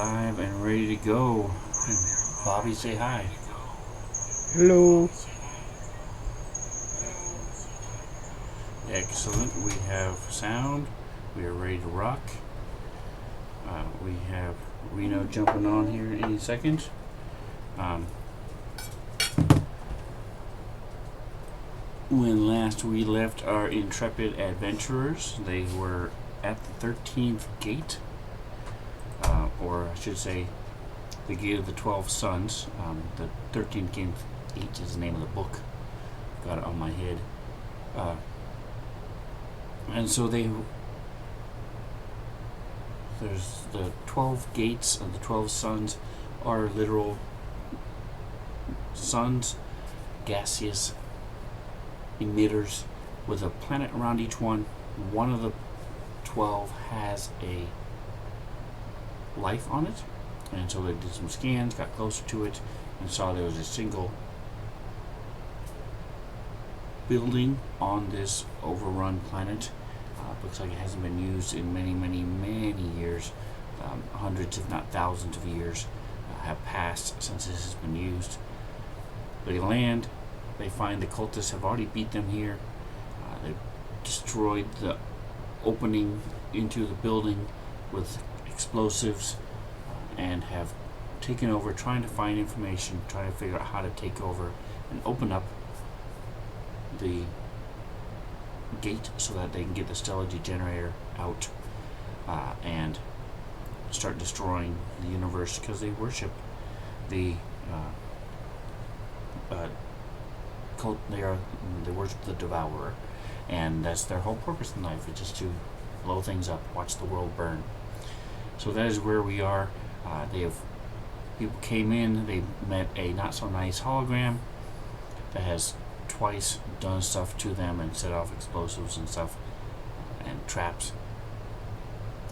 live and ready to go. Bobby, say hi. Hello. Excellent. We have sound. We are ready to rock. We have Reno jumping on here any second. When last we left our intrepid adventurers, they were at the 13th gate, or I should say, the Gate of the 12 Sons. The 13th Gate is the name of the book. Got it on my head. And so there's the 12 gates of the 12 suns are literal suns, gaseous emitters with a planet around each one. One of the 12 has a life on it, and so they did some scans, got closer to it, and saw there was a single building on this overrun planet. Looks like it hasn't been used in many, many, many years. Hundreds, if not thousands of years have passed since this has been used. They land, they find the cultists have already beat them here. They've destroyed the opening into the building with explosives, and have taken over, trying to find information, trying to figure out how to take over and open up the gate so that they can get the stellar generator out and start destroying the universe, because they worship the cult. They worship the devourer, and that's their whole purpose in life, is just to blow things up, watch the world burn. So that is where we are. People came in, they met a not so nice hologram that has twice done stuff to them and set off explosives and stuff and traps.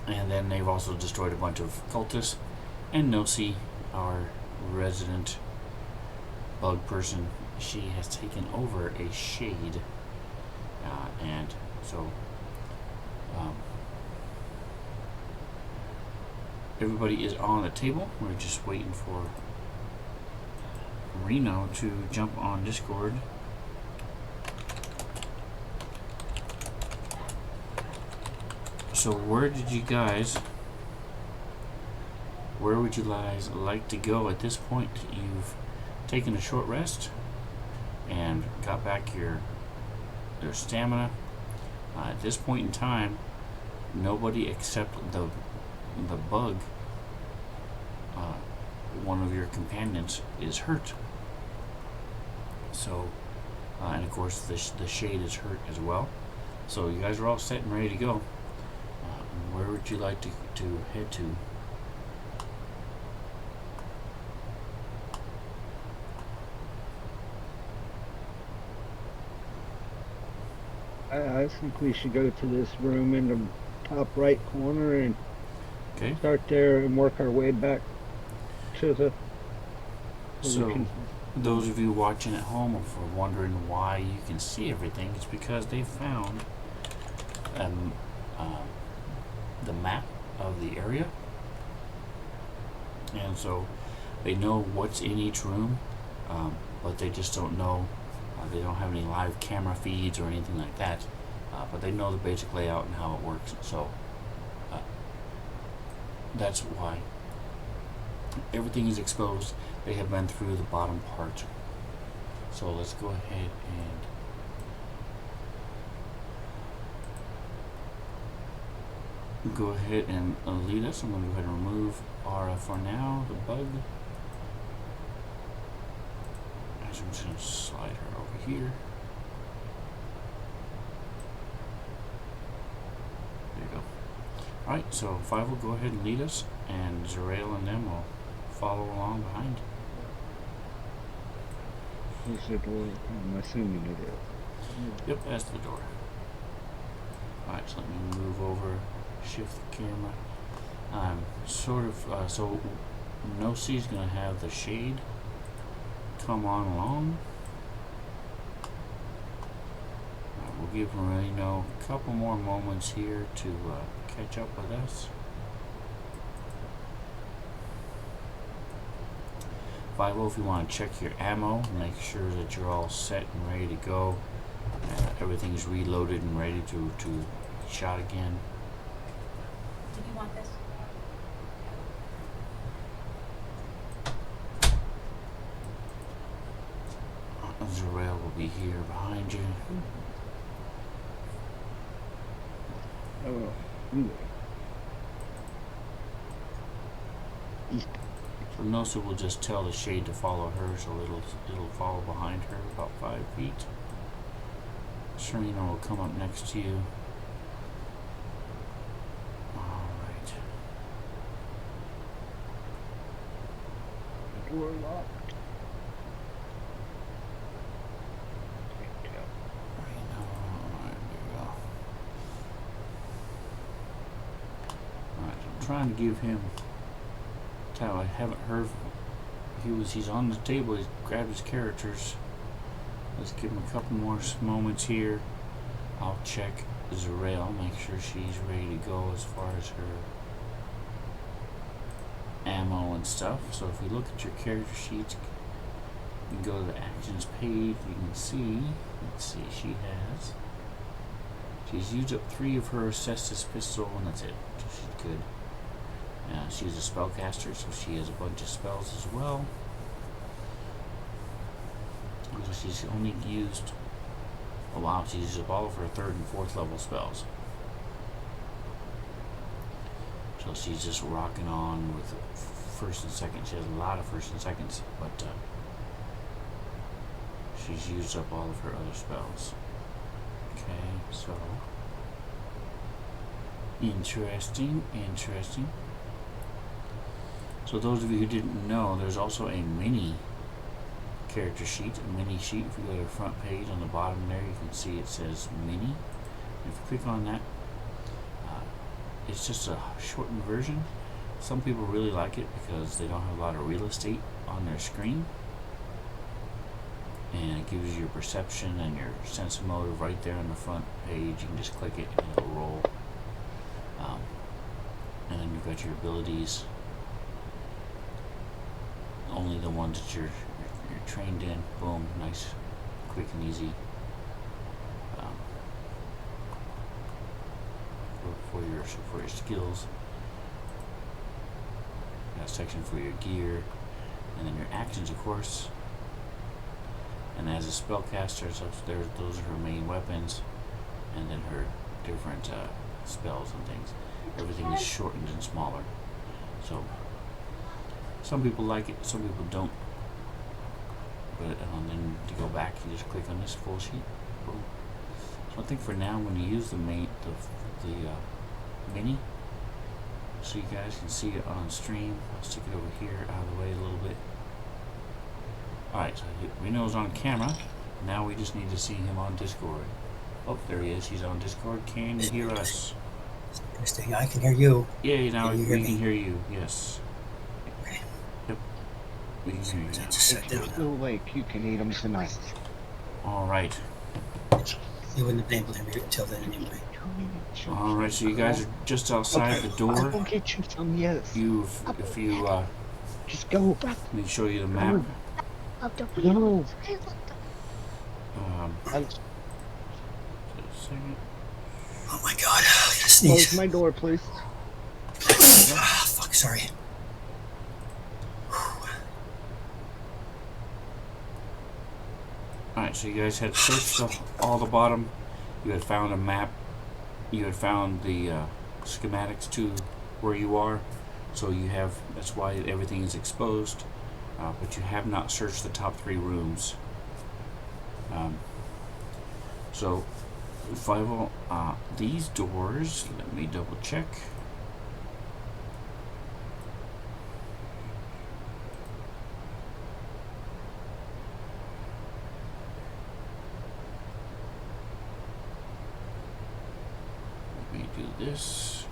And then they've also destroyed a bunch of cultists. And Nosy, our resident bug person, she has taken over a shade. And so everybody is on the table. We're just waiting for Reno to jump on Discord. So where would you guys like to go at this point? You've taken a short rest and got back your stamina. At this point in time, nobody except the bug, one of your companions, is hurt. So, and of course the shade is hurt as well. So you guys are all set and ready to go. Where would you like to head to? I think we should go to this room in the top right corner and start there and work our way back to the... So those of you watching at home, if you're wondering why you can see everything, it's because they found the map of the area, and so they know what's in each room, but they just don't know. They don't have any live camera feeds or anything like that, but they know the basic layout and how it works. So that's why everything is exposed. They have been through the bottom part. So let's go ahead and lead us. I'm going to go ahead and remove Aura for now, the bug. I'm just going to slide her over here. There you go. Alright, so Five will go ahead and lead us, and Zerael and them will follow along behind. Is the door? I'm assuming it is. Yep, that's the door. Alright, so let me move over, shift the camera. So Nosy's going to have the shade come on along. We'll give Reno a couple more moments here to catch up with us. 50, if you want to check your ammo, make sure that you're all set and ready to go. Everything's reloaded and ready to be shot again. Did you want this? Zarel will be here behind you. Oh. So Nosa will just tell the shade to follow her, so it'll follow behind her about 5 feet. Serena will come up next to you. Alright. Door locked. I'm trying to give him time. I haven't heard. He's on the table. He's grabbed his characters. Let's give him a couple more moments here. I'll check Zarel, make sure she's ready to go as far as her ammo and stuff. So if we look at your character sheets, you can go to the actions page. You can see. Let's see. She's used up 3 of her Cestus pistol, and that's it. So she's good. She's a spellcaster, so she has a bunch of spells as well. So she's only used she's used up all of her 3rd and 4th level spells. So she's just rocking on with 1st and 2nd. She has a lot of 1st and 2nds, but she's used up all of her other spells. Okay, so interesting. So those of you who didn't know, there's also a mini character sheet, a mini sheet. If you go to the front page on the bottom there, you can see it says mini. If you click on that, it's just a shortened version. Some people really like it because they don't have a lot of real estate on their screen, and it gives you your perception and your sense of motive right there on the front page. You can just click it and it'll roll, and then you've got your abilities, only the ones that you're trained in. Boom, nice, quick and easy. For your skills. Got a section for your gear, and then your actions, of course. And as a spellcaster, so those are her main weapons, and then her different spells and things. Everything is shortened and smaller. So some people like it, some people don't. But then to go back, you just click on this full sheet. Boom. So I think for now, when you use the mini, so you guys can see it on stream. I'll stick it over here, out of the way a little bit. Alright, so we know he's on camera. Now we just need to see him on Discord. Oh, there he is. He's on Discord. Can you hear us? Interesting. I can hear you. Yeah, now we can can hear you. Yes. Okay. Yep. We can hear you now. Just sit If you're down. still awake, you can eat them tonight. Alright. You wouldn't have been able to hear it until then anyway. Alright, so you guys are just outside the door. I will get you some, yes. If you Just go. let me show you the map. No. Just a second. Oh my god, I gotta Close sneeze. my door, please. Ah, fuck, sorry. Alright, so you guys had searched all the bottom. You had found a map. You had found the schematics to where you are. So you have, that's why everything is exposed. But you have not searched the top 3 rooms. So, Fivel, these doors, let me double check. Let me do this.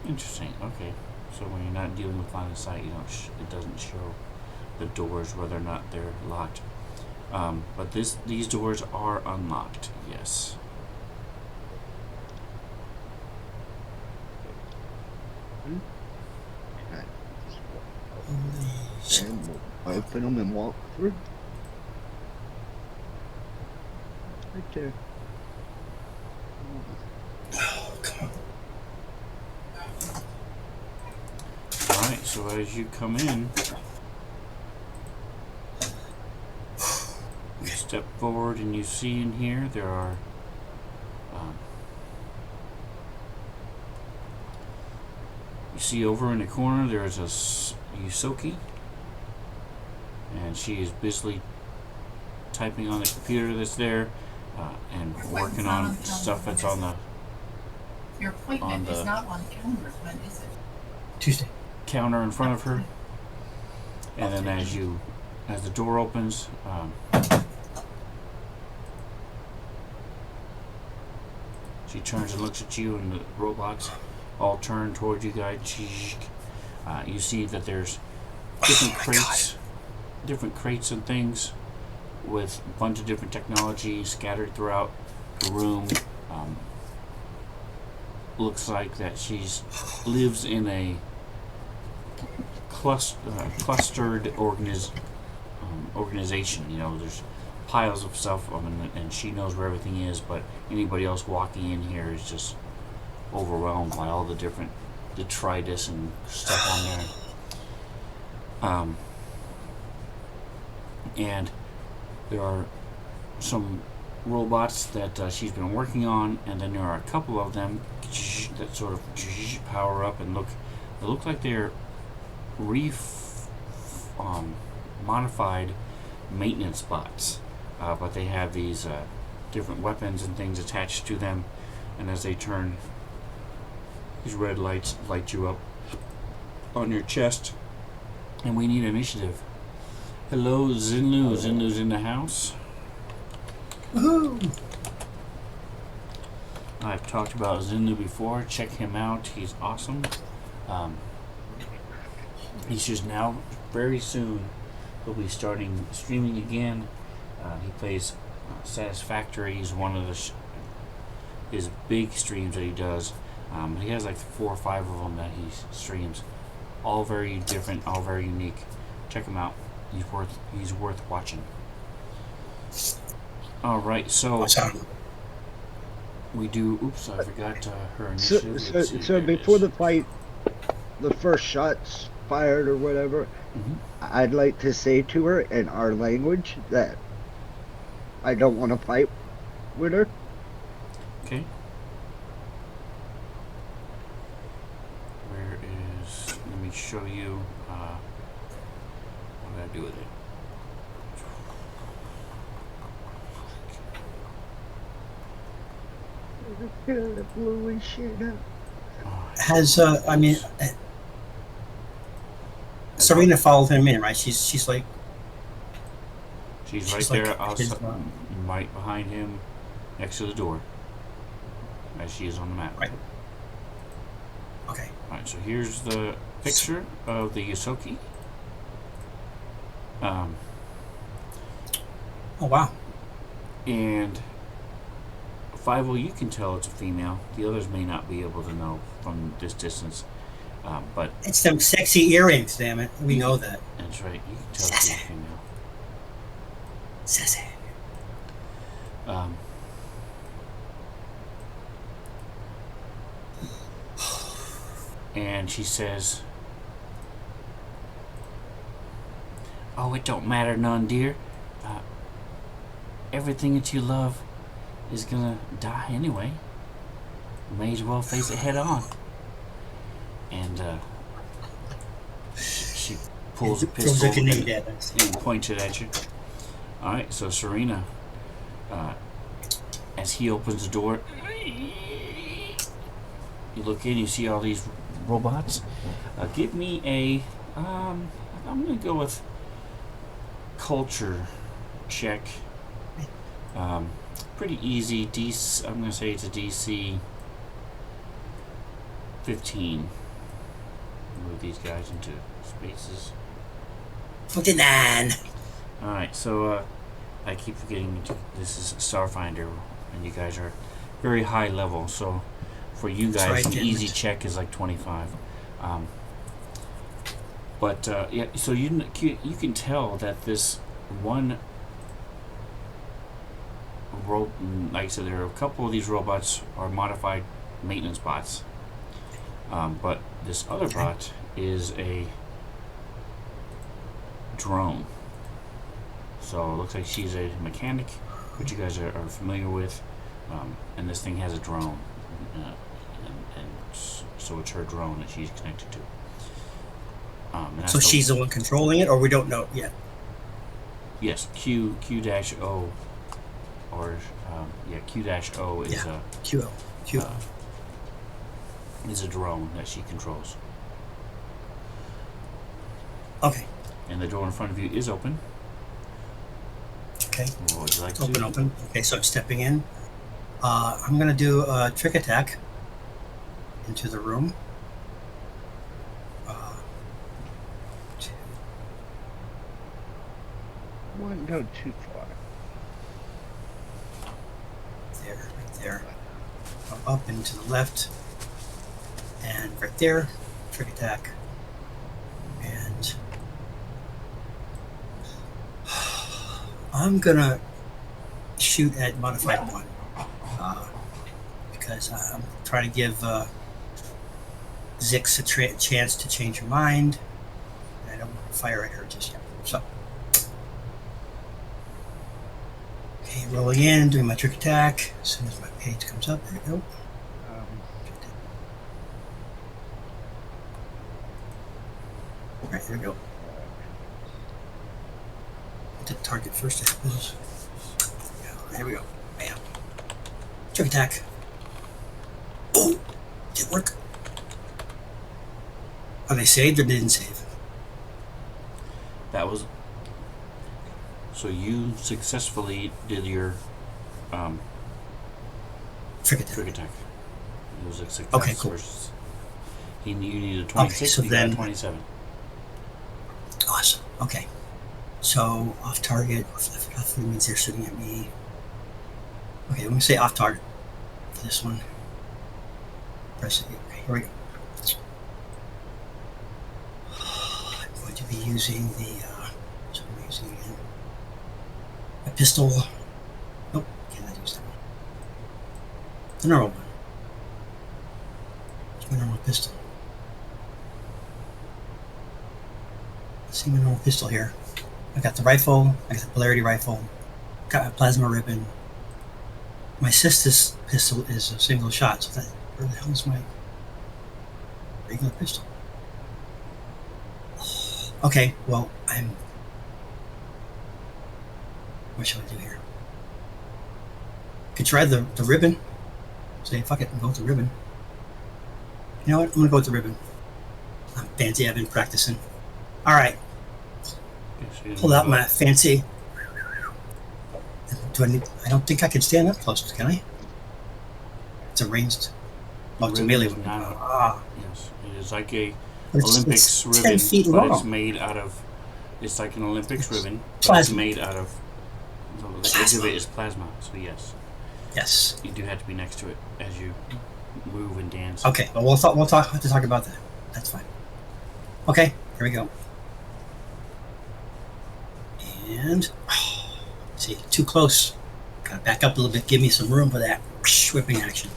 Interesting. Okay, so when you're not dealing with line of sight, you don't. It doesn't show the doors whether or not they're locked. But these doors are unlocked. Yes. Okay. Holy shit. And we'll open them and walk through. Right there. Oh, come on. Alright, so as you come in, you step forward and you see in here there are you see over in the corner there's a Yusoki, and she is busily typing on the computer that's there and working on stuff that's on the Your appointment is not on calendar. When is it? Tuesday. counter in front of her. And then as the door opens, she turns and looks at you, and the robots all turn towards you guys. You see that there's different crates and things with a bunch of different technology scattered throughout the room. Looks like that lives in a clustered organization. You know, there's piles of stuff, and she knows where everything is, but anybody else walking in here is just overwhelmed by all the different detritus and stuff on there. And there are some robots that she's been working on, and then there are a couple of them that sort of power up and look like they're modified maintenance bots, but they have these different weapons and things attached to them, and as they turn, these red lights light you up on your chest. And we need initiative. Hello, Zinlu. Zinlu's in the house. Woohoo! I've talked about Zinlu before. Check him out. He's awesome. He's just now, very soon, he'll be starting streaming again. He plays Satisfactory. He's one of his big streams that he does. He has like 4 or 5 of them that he streams. All very different, all very unique. Check him out. He's worth watching. All right, so we do. Oops, I forgot her initiative. So before the fight, the first shots fired or whatever, I'd like to say to her in our language that I don't want to fight with her. Okay. Where is? Let me show you. What did I do with it? The blue shit up. Has Serena followed him in, right? She's like. She's She's right like there, outside, right behind him, next to the door, as she is on the map. Right. Okay. All right. So here's the picture of the Yusoki. Oh wow. And 5-0, you can tell it's a female. The others may not be able to know from this distance, but It's them sexy earrings, damn it. We know that. that's right. You can tell it's a female. Sassy. And she says, "Oh, it don't matter none, dear. Everything that you love is gonna die anyway. May as well face it head on." And she pulls a Throws pistol a grenade at us. and points it at you. All right, so Serena, as he opens the door, you look in, you see all these robots. Give me a, I'm gonna go with culture check. Pretty easy. I'm gonna say it's a DC 15. Move these guys into spaces. 49. Alright, so I keep forgetting this is Starfinder, and you guys are very high level, so for you guys That's right, an damn easy it. check is like 25. Yeah, so you can tell that this one like I said, there are a couple of these robots are modified maintenance bots, but this other bot is a drone. So it looks like she's a mechanic, which you guys are familiar with, and this thing has a drone, and so it's her drone that she's connected to. So she's the one controlling it, or we don't know yet? Yes, Q-O, or Q-O is QO. Is a drone that she controls. Okay. And the door in front of you is open. Okay. What would you like It's to open. Okay, so I'm stepping in. I'm going to do a trick attack into the room. Wouldn't go too far. There, right there. Up and to the left. And right there. Trick attack. And I'm going to shoot at modified 1. Because I'm trying to give Zix a chance to change her mind. And I don't want to fire at her just yet. So. Okay, rolling in, doing my trick attack. As soon as my page comes up, there we go. Alright, there we go. Hit the target first, I suppose. Yeah, there we go. Bam. Trick attack. Oh! Did it work? Are they saved or didn't save? That was. So you successfully did your trick attack. It was a success. Okay, cool. You needed a 26, okay, so you got a 27. Awesome. Okay. So, off target. That means they're shooting at me. Okay, let me say off target for this one. Press it. Okay, here we go. I'm going to be using the. So I'm using again. A pistol. Nope, cannot use that one. The normal one. It's my normal pistol. See my normal pistol here. I got the rifle, I got the polarity rifle, got a plasma ribbon. My sister's pistol is a single shot, so that where the hell is my regular pistol? Okay, well what shall I do here? Could try the ribbon. Say fuck it, I'm going with the ribbon. You know what? I'm gonna go with the ribbon. I'm fancy, I've been practicing. Alright. Pull out my fancy. I don't think I can stand up close, can I? It's a ranged. Oh, it's a melee one. Yes, it is like a it's Olympics ribbon, 10 feet long. but it's made out of. It's like an Olympics ribbon, but plasma. it's made out of. The edge of it is plasma, so yes. Yes. You do have to be next to it as you move and dance. Okay, well we'll have to talk about that. That's fine. Okay, here we go. And see, too close. Gotta back up a little bit. Give me some room for that whipping action.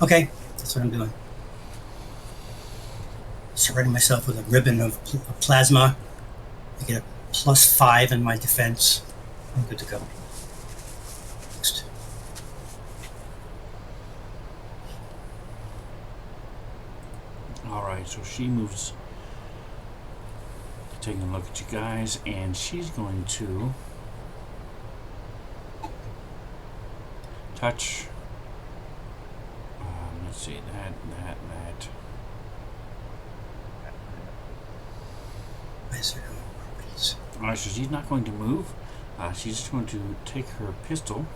Okay, that's what I'm doing. Surrounding myself with a ribbon of plasma. I get a +5 in my defense. I'm good to go. Next. Alright, so she moves, taking a look at you guys, and she's going to touch. Let's see, that. Alright, so she's not going to move. She's just going to take her pistol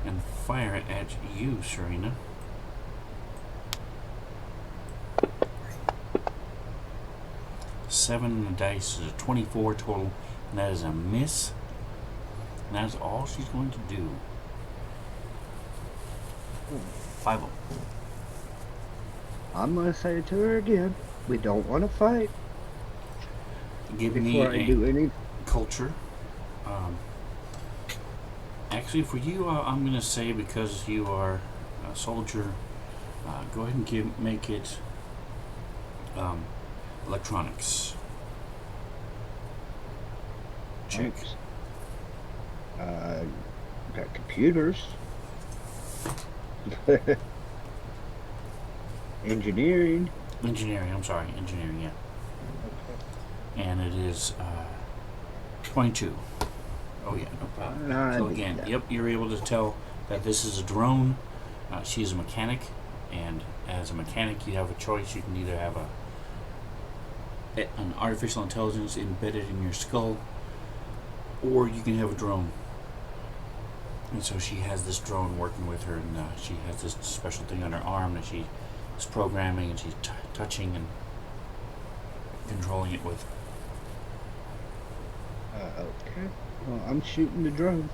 and fire it at you, Serena. Seven on the dice is a 24 total, and that is a miss. And that is all she's going to do. 5. I'm gonna say it to her again. We don't want to fight. Give me Before I do a anything. culture. Actually, for you, I'm gonna say because you are a soldier, go ahead and make it electronics. Check. Got computers. Engineering. Engineering. I'm sorry, engineering. Yeah. And it is 22. Oh yeah, no problem. So again, yep, you're able to tell that this is a drone. She's a mechanic, and as a mechanic, you have a choice. You can either have an artificial intelligence embedded in your skull, or you can have a drone. And so she has this drone working with her, and she has this special thing on her arm that she is programming, and she's touching and controlling it with. Okay. Well, I'm shooting the drone.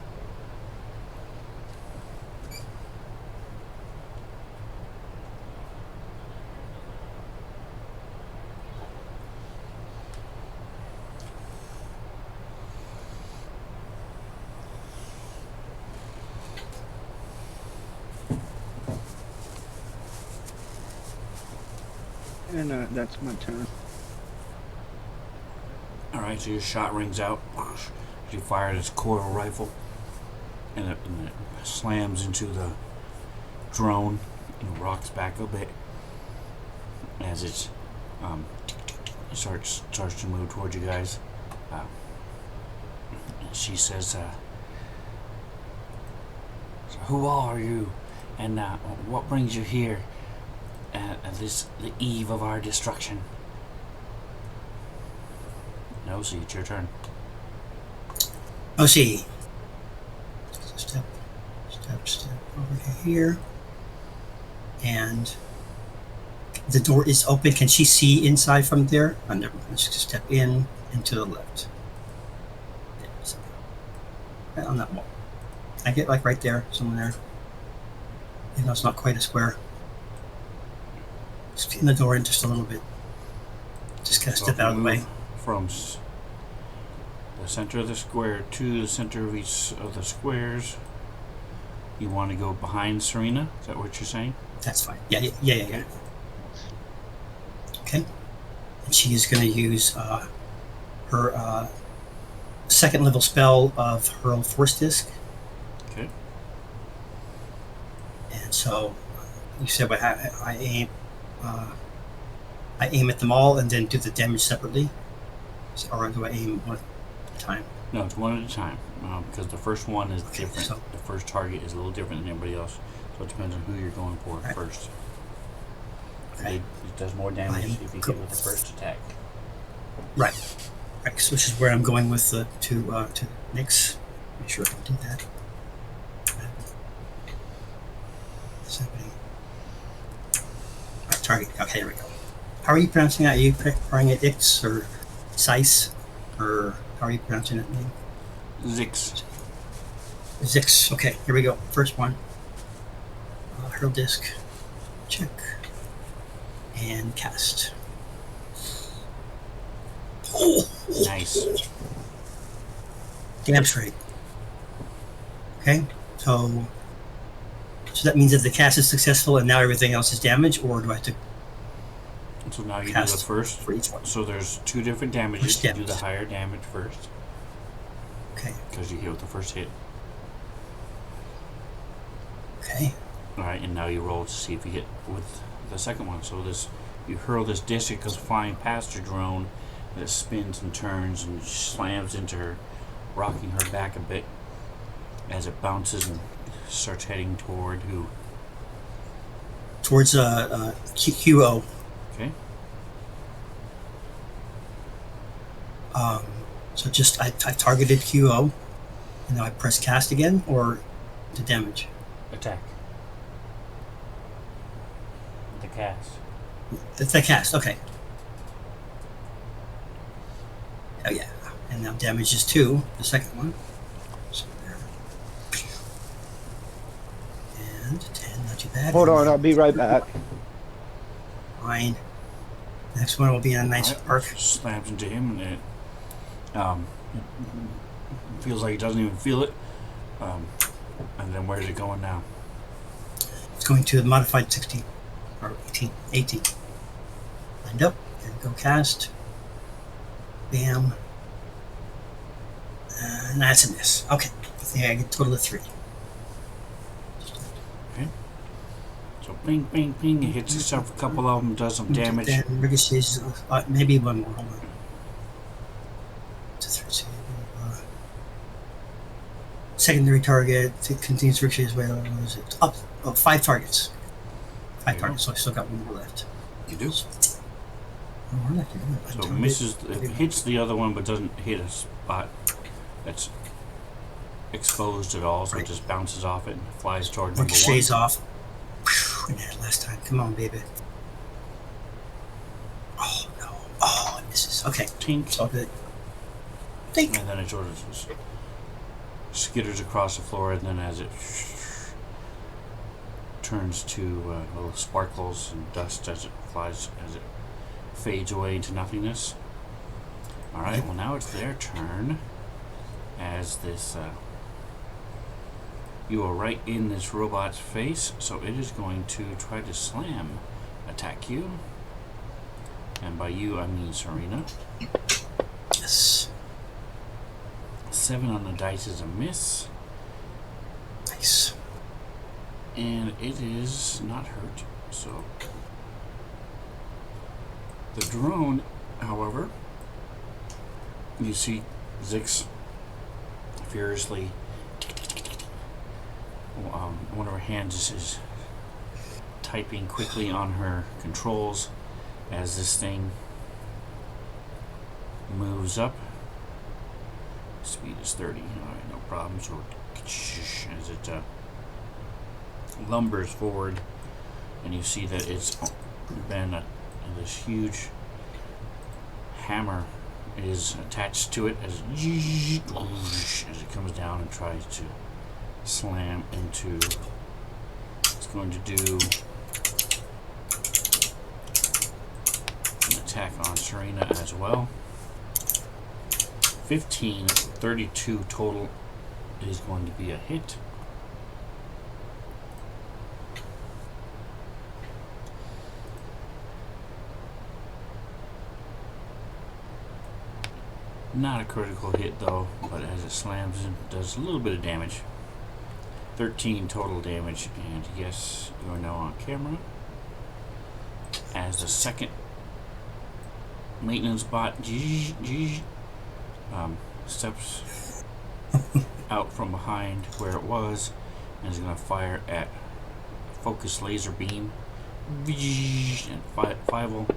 And that's my turn. Alright, so your shot rings out. You fire this coil rifle, and it slams into the drone and rocks back a bit as it starts to move towards you guys. She says, "So who are you, and what brings you here at the eve of our destruction?" No, see, it's your turn. Oh, see. Step over here. And the door is open. Can she see inside from there? Oh, never mind. Let's just step in and to the left. Right on that wall. I get like right there, somewhere there. You know, it's not quite a square. Just getting the door in just a little bit. Just kind of step out of the way. From the center of the square to the center of each of the squares. You want to go behind Serena? Is that what you're saying? That's fine. Yeah. Okay. And she is going to use her second level spell of Hurl Force Disc. Okay. And so you said I aim at them all and then do the damage separately, or do I aim one at a time? No, it's one at a time, because the first one is different. So, the first target is a little different than everybody else, so it depends on who you're going for first. Okay. It does more damage if you get with the first attack. Right. So which is where I'm going with the to mix. Make sure I can do that. What's happening? Right, target. Okay, here we go. How are you pronouncing that? Are you pronouncing it Ix or Sice? Or how are you pronouncing that name? Zix. Zix. Okay, here we go. First one. Hurl disc. Check. And cast. Oh! Nice. Damn straight. Okay, so that means that the cast is successful and now everything else is damage, or do I have to? So now you do the first for each one. So there's two different damages. You do the higher damage first. Okay. Because you hit with the first hit. Okay. Alright, and now you roll to see if you hit with the second one. So you hurl this disc, it goes flying past your drone, and it spins and turns and slams into her, rocking her back a bit as it bounces and starts heading toward who? Towards QO. Okay. So just I targeted QO, and now I press cast again, or to damage. Attack. The cast. That's the cast. Okay. Oh yeah, and now damage is 2. The second one. So there. And 10. Not too bad. Hold on, I'll be right back. Fine. Next one will be a nice arc. Slams into him, and it feels like he doesn't even feel it. And then where's it going now? It's going to the modified 16 or 18. Lined up. There we go. Cast. Bam. And that's a miss. Okay. I think I get a total of 3. Okay. So ping, ping, ping. It hits itself. A couple of them does some damage. Then ricochets. Maybe one more. Hold on. Secondary target. It continues to ricochet as well. What is it? Up. 5 targets. 5 targets. So I still got 1 more left. You do. One more left. So it misses. It hits the other one, but doesn't hit a spot that's exposed at all. So Right. it just bounces off it and flies toward number 1. Ricochets off. And that last time. Come on, baby. Oh, no. Oh, it misses. Okay. Tink. It's all good. Tink. And then it sort of skitters across the floor, and then as it turns to little sparkles and dust as it flies, as it fades away into nothingness. Alright, well now it's their turn. As this, you are right in this robot's face, so it is going to try to slam attack you. And by you, I mean Serena. Yes. 7 on the dice is a miss. Nice. And it is not hurt, so. The drone, however, you see Zix furiously. One of her hands is typing quickly on her controls as this thing moves up. Speed is 30. Alright, no problem. So as it lumbers forward, and you see that it's been this huge hammer is attached to it as it comes down and tries to slam into. It's going to do an attack on Serena as well. 15, 32 total is going to be a hit. Not a critical hit though, but as it slams, it does a little bit of damage. 13 total damage, and yes, you are now on camera. As the second maintenance bot steps out from behind where it was and is going to fire at focus laser beam and Fievel,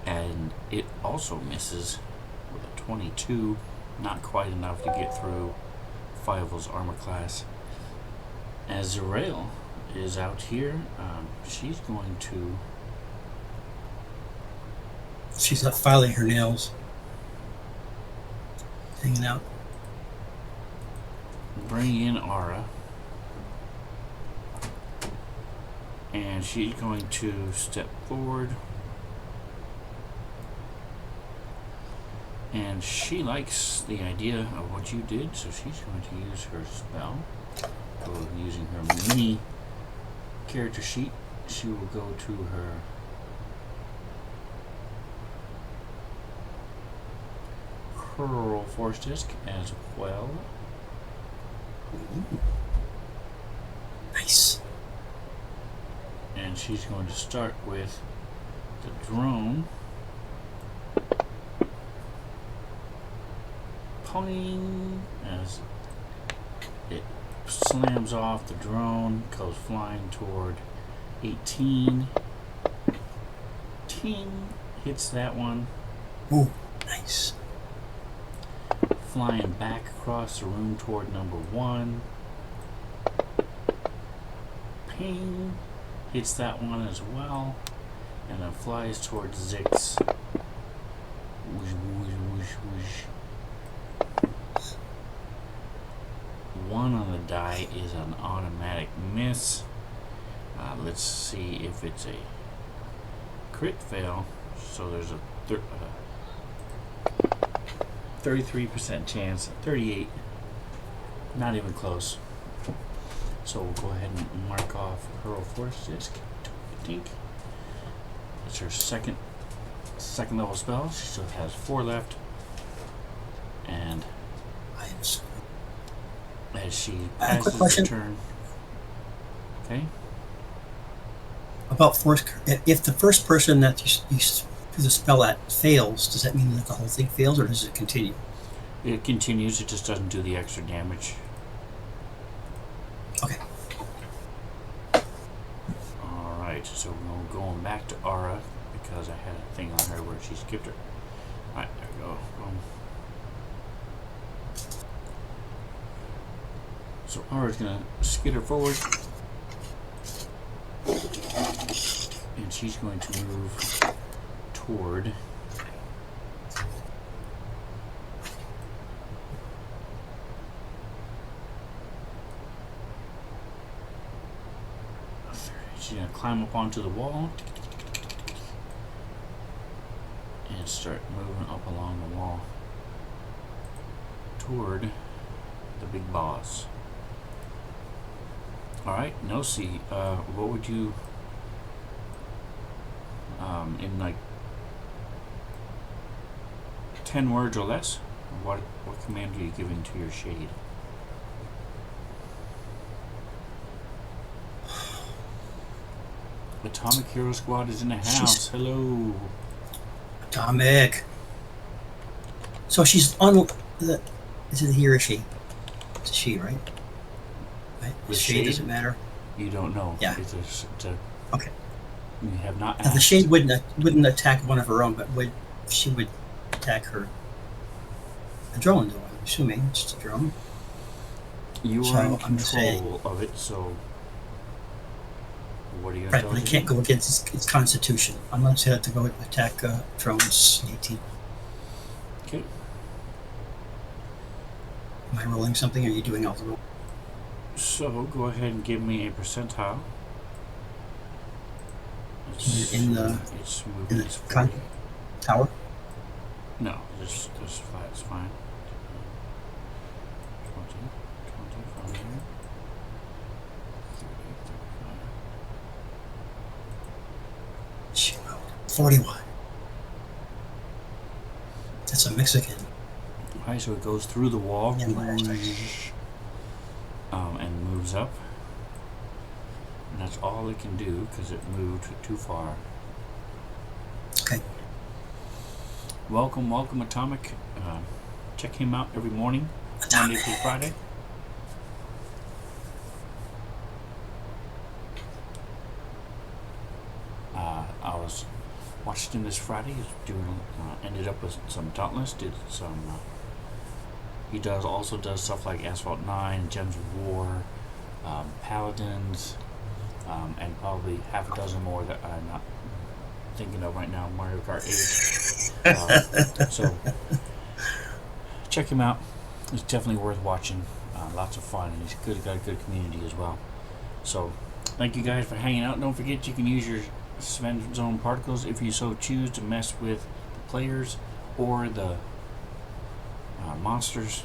and it also misses with a 22, not quite enough to get through Fievel's armor class. As Zerail is out here, she's going to. She's up filing her nails. Hanging out. Bring in Aura. And she's going to step forward. And she likes the idea of what you did, so she's going to use her spell. So using her mini character sheet, she will go to her Curl Force Disc as well. Ooh. Nice. And she's going to start with the drone. Poing! As it slams off, the drone goes flying toward 18. Ting! Hits that one. Ooh, nice. Flying back across the room toward number 1. Ping! Hits that one as well. And then flies towards Zix. Whoosh, whoosh, whoosh, whoosh. 1 on the die is an automatic miss. Let's see if it's a crit fail. So there's a 33% chance. 38. Not even close. So we'll go ahead and mark off Hurl Force Disc. I think it's her second level spell. She still has 4 left. And as she passes the turn. Okay. About force, if the first person that you do the spell at fails, does that mean that the whole thing fails, or does it continue? It continues. It just doesn't do the extra damage. Okay. All right. So we're going back to Aura because I had a thing on her where she skipped her. All right. There we go. Boom. So Aura's gonna skitter forward. And she's going to move toward she's going to climb up onto the wall and start moving up along the wall toward the big boss. Alright, Nosy, what would you in like 10 words or less, what command are you giving to your shade? Atomic Hero Squad is in the house. Hello. Atomic. So she's on the. Is it a he or a she? It's a she, right? Right. The shade doesn't matter. You don't know. Yeah. It's a okay. You have not now, the shade wouldn't attack one of her own, but she would attack her. A drone, though, I'm assuming. It's a drone. You are in control of it, so what are you going to tell but it can't go against its constitution. Unless it had to go attack drones 18. Okay. Am I rolling something, or are you doing all the rolls? So go ahead and give me a percentile. In the tower? No, just flat. It's fine. 20, 25, 30, 35. 41. That's a Mexican. Alright, so it goes through the wall and moves up. And that's all it can do because it moved too far. Okay. Welcome, Atomic. Check him out every morning, Monday through Friday. I was watched him this Friday. He's doing. Ended up with some Dauntless. Did some. He also does stuff like Asphalt 9, Gems of War, Paladins, and probably half a dozen more that I'm not thinking of right now. Mario Kart 8. So check him out. It's definitely worth watching. Lots of fun, and he's got a good community as well. So thank you guys for hanging out. Don't forget you can use your Sven Zone particles if you so choose to mess with the players or the monsters.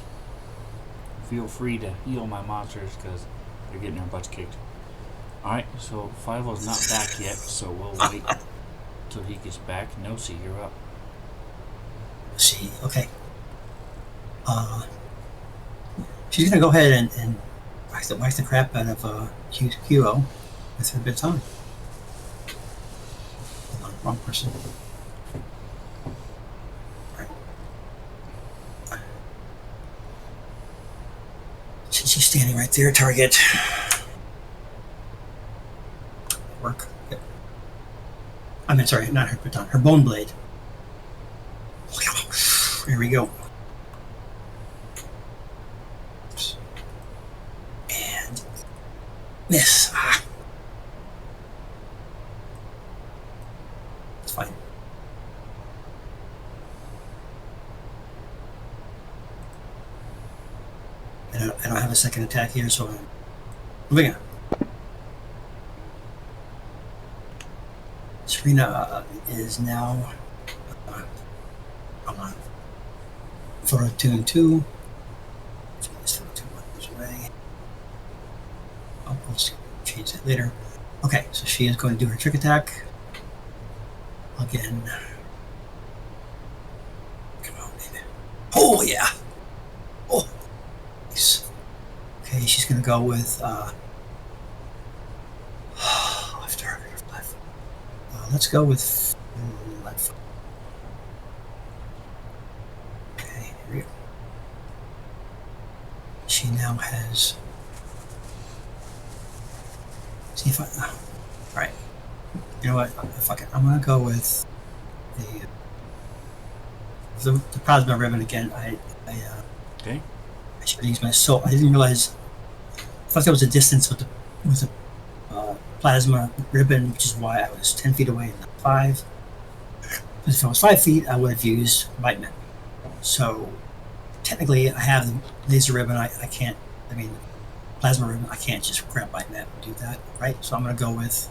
Feel free to heal my monsters because they're getting their butts kicked. Alright, so Fivo's not back yet, so we'll wait till he gets back. Nosy, you're up. See, okay. She's gonna go ahead and whack the crap out of Hero with her baton. Hold on, wrong person. Right. She's standing right there, target. Work. Yep. I mean, sorry, not her baton, her bone blade. Here we go. And miss. It's fine. I don't have a second attack here, so I'm moving on. Serena is now on photo 2 and 2. This photo 2 goes away. We'll change that later. Okay, so she is going to do her trick attack. Again. Come on, baby. Oh, yeah. Oh, nice. Okay, she's going to go with left target. Left. Let's go with left. Okay, here we go. She now has. See if I. All right. You know what? Fuck it. I'm gonna go with the plasma ribbon again. Okay. I should use my soul. I didn't realize. I thought there was a distance with the plasma ribbon, which is why I was 10 feet away and not 5. Because if I was 5 feet, I would have used bite net. So technically, I have the laser ribbon. I can't. I mean, plasma ribbon. I can't just grab bite net and do that, right? So I'm gonna go with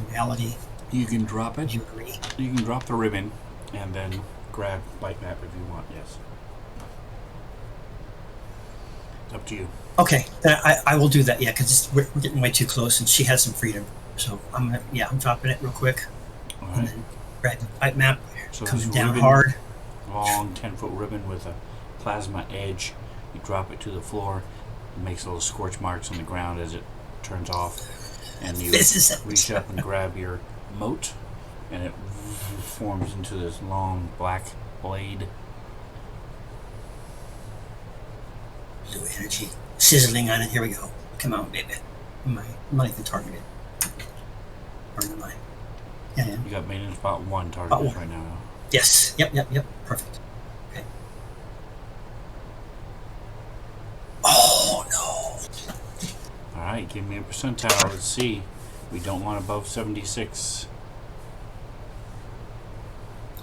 reality. You can drop it. Do you agree? You can drop the ribbon and then grab bite map if you want. Yes. It's up to you. Okay, then I will do that. Yeah, because we're getting way too close, and she has some freedom. So I'm dropping it real quick, All and right. then grab the bite map. So Coming this down ribbon, hard. long 10-foot ribbon with a plasma edge. You drop it to the floor. It makes little scorch marks on the ground as it turns off. And you reach up and grab your moat, and it forms into this long black blade. Blue energy sizzling on it. Here we go. Come on, baby. I'm not even targeted. Or am I? Yeah. You got main in spot 1 target Spot 1. right now. Yes. Yep. Perfect. Okay. Oh no. Alright, give me a percentile. Let's see. We don't want above 76.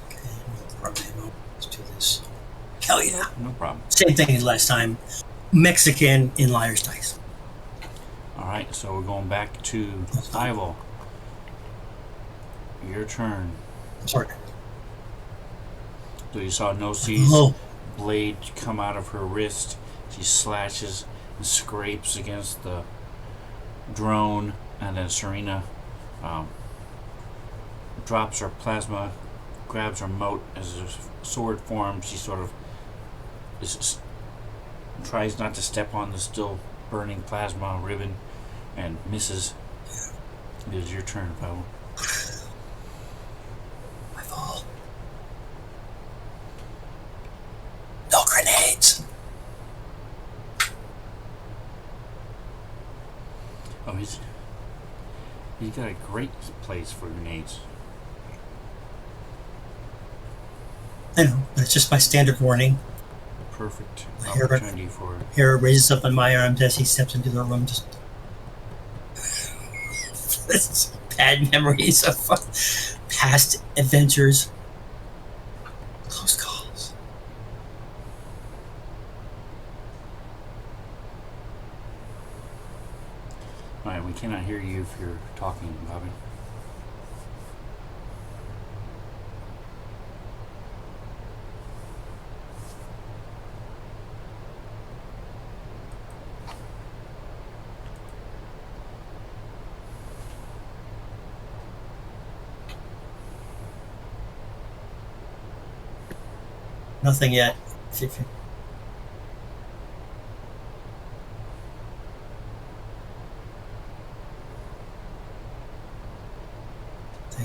Okay. Let's do this. Hell yeah. No problem. Same thing as last time. Mexican in Liar's Dice. Alright, so we're going back to Ival. Your turn. Sorry. So you saw Nosi's Oh. blade come out of her wrist. She slashes and scrapes against the drone, and then Serena drops her plasma, grabs her moat as a sword forms. She sort of tries not to step on the still burning plasma ribbon and misses. It is your turn, Pavel. I fall. No grenades. Oh, he's got a great place for grenades. I know, but it's just my standard warning. Perfect Here, opportunity for Hera raises up on my arms as he steps into the room. Just this bad memories of past adventures, close calls. Alright, we cannot hear you if you're talking, Bobby. Nothing yet. Nothing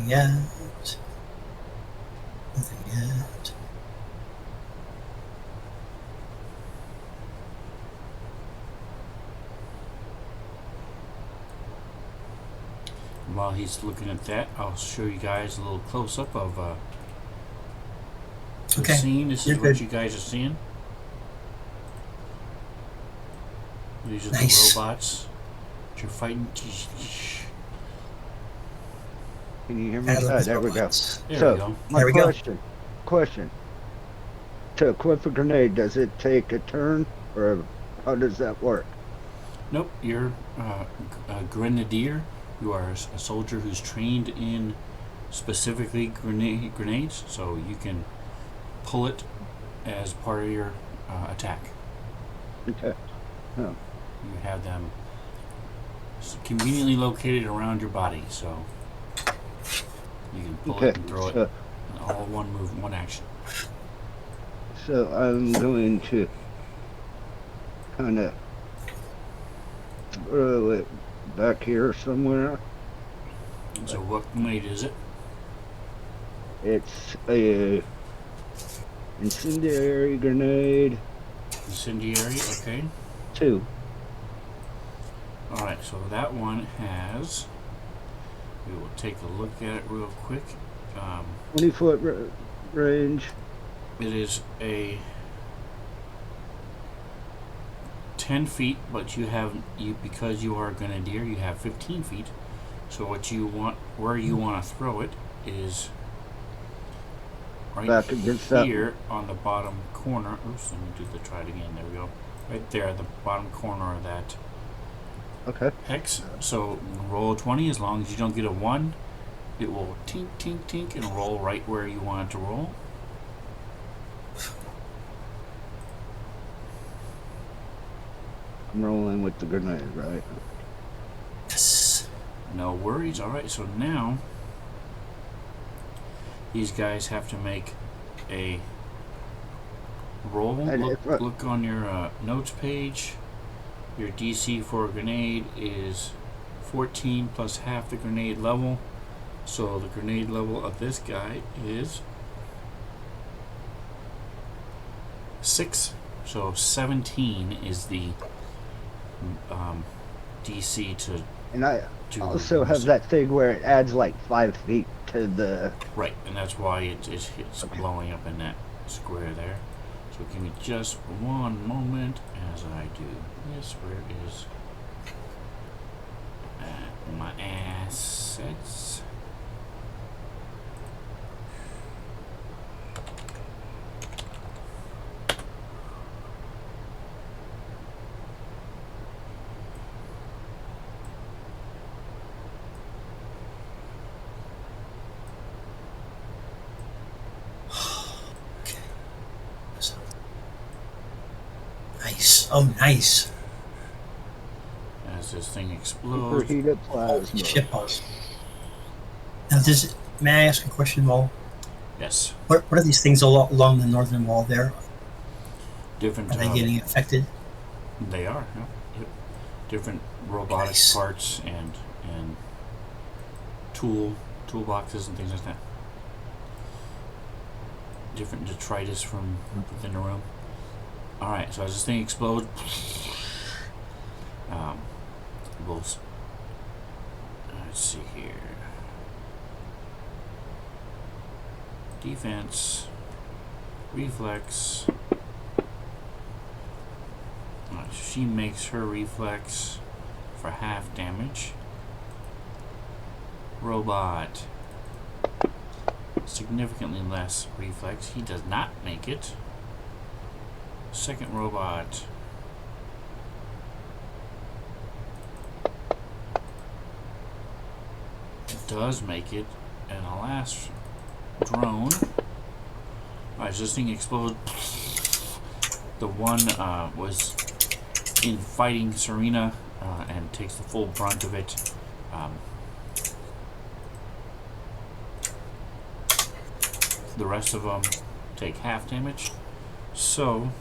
yet. Nothing yet. While he's looking at that, I'll show you guys a little close-up of the Okay. scene. This is You're what good. you guys are seeing. These are Nice. the robots that you're fighting. Can you hear me? I love these There we go. robots. There So, we go. my There we go. question. To equip a grenade, does it take a turn, or how does that work? Nope, you're a grenadier. You are a soldier who's trained in specifically grenades, so you can pull it as part of your attack. Okay. Oh. You have them conveniently located around your body, so you can pull it and throw it in all one move, one action. So I'm going to kind of throw it back here somewhere. So what grenade is it? It's a incendiary grenade. Incendiary, okay. 2. Alright, so that one has... We will take a look at it real quick. 20-foot range. It is a 10 feet, but because you are a grenadier, you have 15 feet. So where you want to throw it is right Back against here on the bottom corner. Oops, let me try it again. There we go. Right there, the bottom corner of that hex. So roll a 20. As long as you don't get a 1, it will tink, tink, tink, and roll right where you want it to roll. I'm rolling with the grenade, right? Yes. No worries. Alright, so now these guys have to make a roll. Look on your notes page. Your DC for a grenade is 14 plus half the grenade level. So the grenade level of this guy is 6. So 17 is the DC to... And I also have that thing where it adds like 5 feet to the... Right, and that's why it's blowing up in that square there. So give me just one moment as I do this. Where is my assets? Nice. Oh, nice. As this thing explodes. Superheated plasma. Shit balls. Now, may I ask a question, Wall? Yes. What are these things along the northern wall there? Different. Are they getting affected? They are. Yep. Different robotic parts and toolboxes and things like that. Different detritus from within the room. Alright, so as this thing explodes, let's see here. Defense, reflex. Alright, she makes her reflex for half damage. Robot, significantly less reflex. He does not make it. Second robot does make it, and the last drone. Alright, so this thing explodes. The one was in fighting Serena and takes the full brunt of it. The rest of them take half damage. So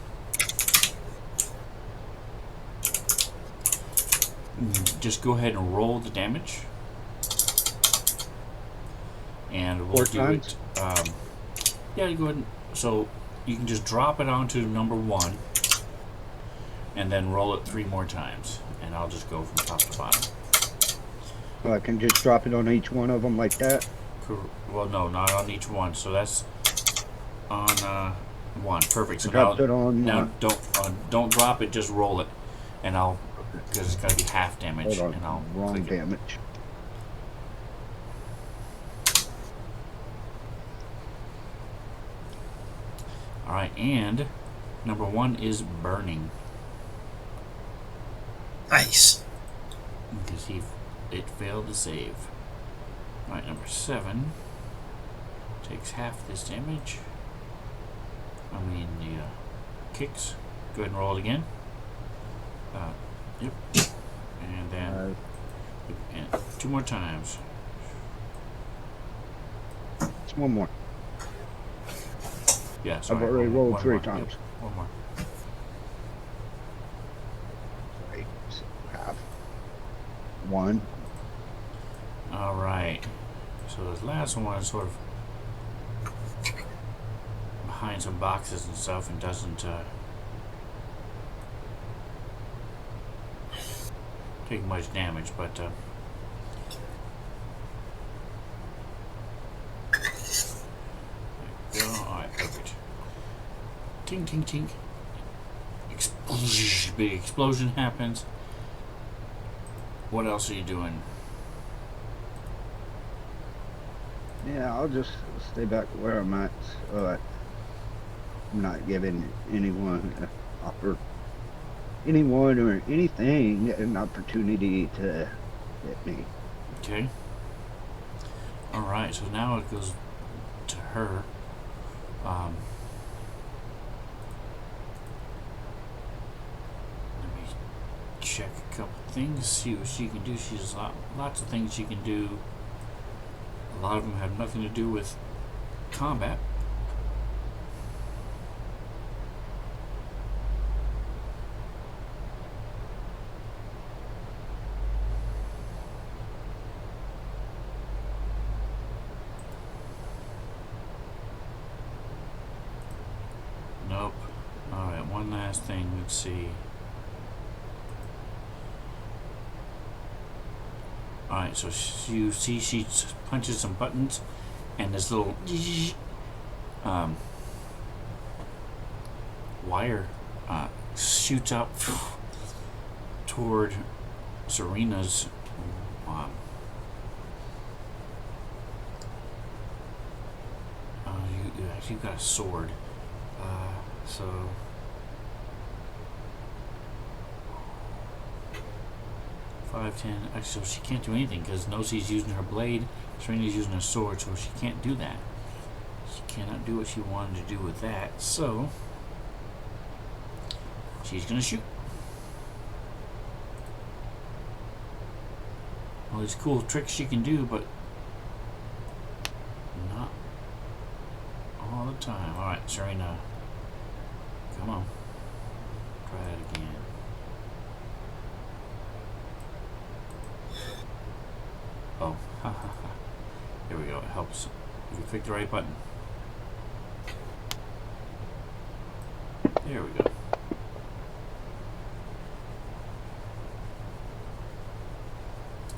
just go ahead and roll the damage, and we'll do it. Yeah, you go ahead. So you can just drop it onto number 1, and then roll it 3 more times, and I'll just go from top to bottom. So I can just drop it on each one of them like that. Well, no, not on each one. So that's on 1. Perfect. So dropped it on now don't drop it. Just roll it, and I'll. Because it's got to be half damage, Hold on, and I'll wrong damage. Alright, and number 1 is burning. Nice. Because it failed to save. Alright, number 7 Takes half this damage. I mean the kicks. Go ahead and roll it again. Yep. And then and 2 more times. It's one more. Yeah, sorry. I've already rolled one 3 more. times. Yep, one more. Sorry. So half. 1. Alright. So this last one is sort of behind some boxes and stuff and doesn't take much damage, but alright, perfect. Tink, tink, tink. Big explosion happens. What else are you doing? Yeah, I'll just stay back where I'm at. So I'm not giving anyone or anything an opportunity to hit me. Okay. Alright, so now it goes to her. Let me check a couple things, see what she can do. She has lots of things she can do. A lot of them have nothing to do with combat. Nope. Alright, one last thing. Let's see. Alright, so you see she punches some buttons and this little wire shoots up toward Serena's you've got a sword. So 5, 10. Actually, so she can't do anything because Nosie's using her blade, Serena's using her sword, so she can't do that. She cannot do what she wanted to do with that. So she's gonna shoot. All these cool tricks she can do, but not all the time. Alright, Serena. Come on. Try that again. Oh, ha ha ha. Here we go, it helps if you click the right button. There we go.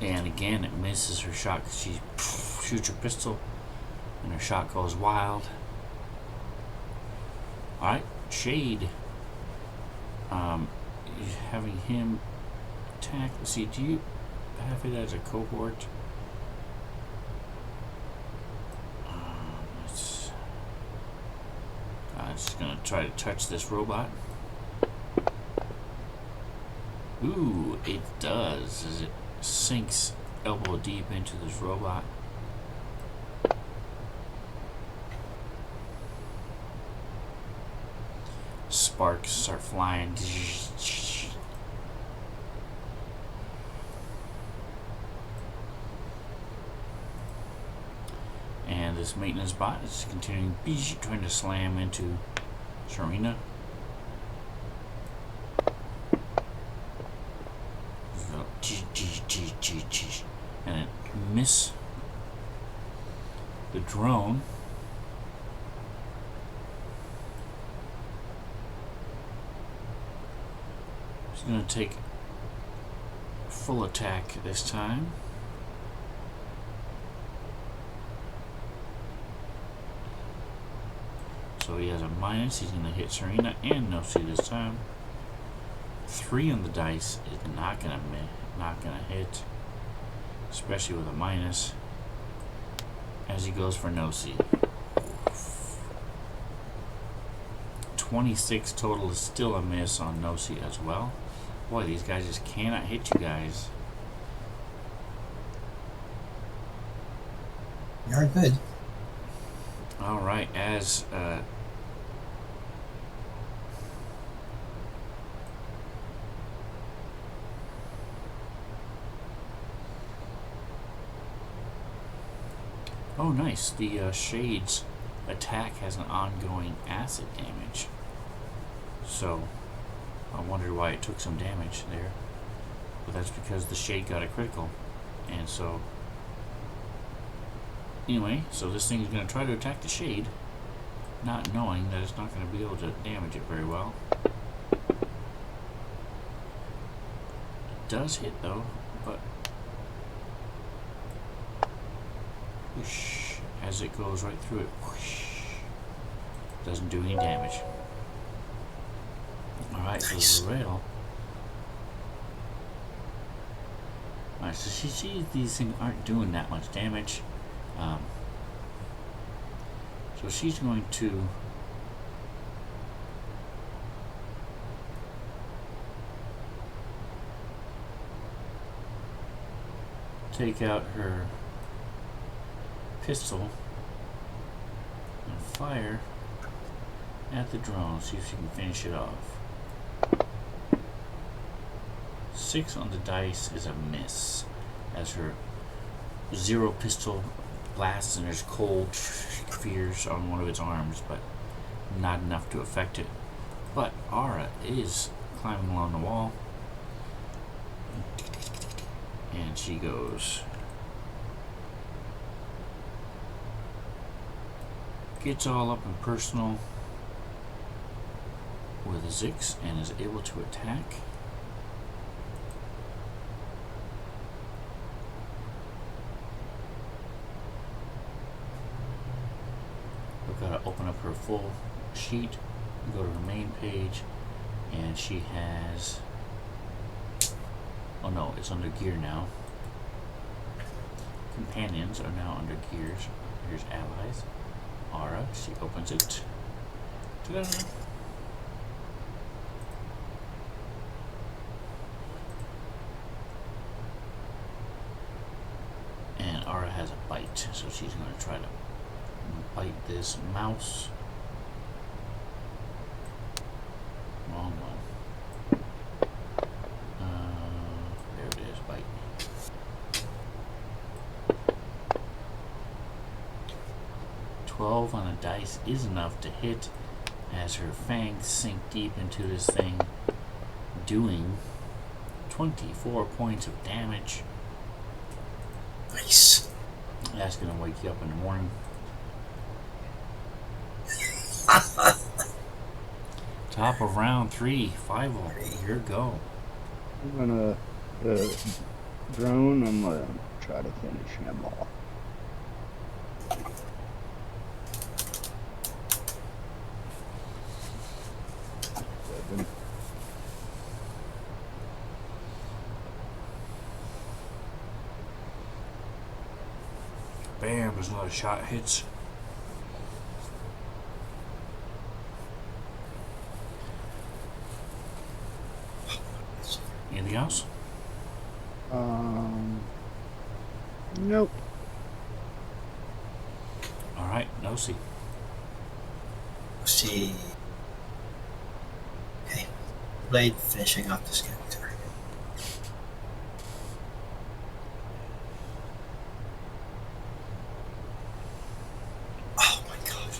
And again, it misses her shot because she shoots her pistol and her shot goes wild. Alright, Shade. Having him attack. Let's see, do you have it as a cohort? I'm just gonna try to touch this robot. Ooh, it does, as it sinks elbow deep into this robot. Sparks start flying. And this maintenance bot is continuing trying to slam into Serena. And it miss the drone. She's going to take full attack this time. So he has a minus. He's going to hit Serena and Nosy this time. 3 on the dice is not going to hit, especially with a minus. As he goes for Nosy. 26 total is still a miss on Nosy as well. Boy, these guys just cannot hit you guys. You are good. All right, as oh, nice. The Shade's attack has an ongoing acid damage. So, I wondered why it took some damage there. But that's because the Shade got a critical. And so... Anyway, so this thing is going to try to attack the Shade, not knowing that it's not going to be able to damage it very well. It does hit, though, but... Whoosh, as it goes right through it, whoosh, doesn't do any damage. Alright, so the rail. Alright, so she sees these things aren't doing that much damage. So she's going to take out her pistol and fire at the drone, see if she can finish it off. 6 on the dice is a miss, as her 0 pistol blasts and there's cold spheres on one of its arms, but not enough to affect it. But Aura is climbing along the wall, and she goes, gets all up and personal with a 6 and is able to attack. We've got to open up her full sheet, go to the main page, and she has, oh no, it's under gear now. Companions are now under gears. Here's allies. Aura, she opens it. Ta-da! And Aura has a bite, so she's going to try to bite this mouse. Wrong one. There it is, bite. $12 on a dice is enough to hit, as her fangs sink deep into this thing, doing 24 points of damage. Nice. That's gonna wake you up in the morning. Top of round 3, 5-0. Here go. I'm gonna drone. I'm gonna try to finish him off. Bam, there's another shot hits. Anything else? Nope. Alright, no see. Let's see. Okay. Blade finishing off this character. Oh my god.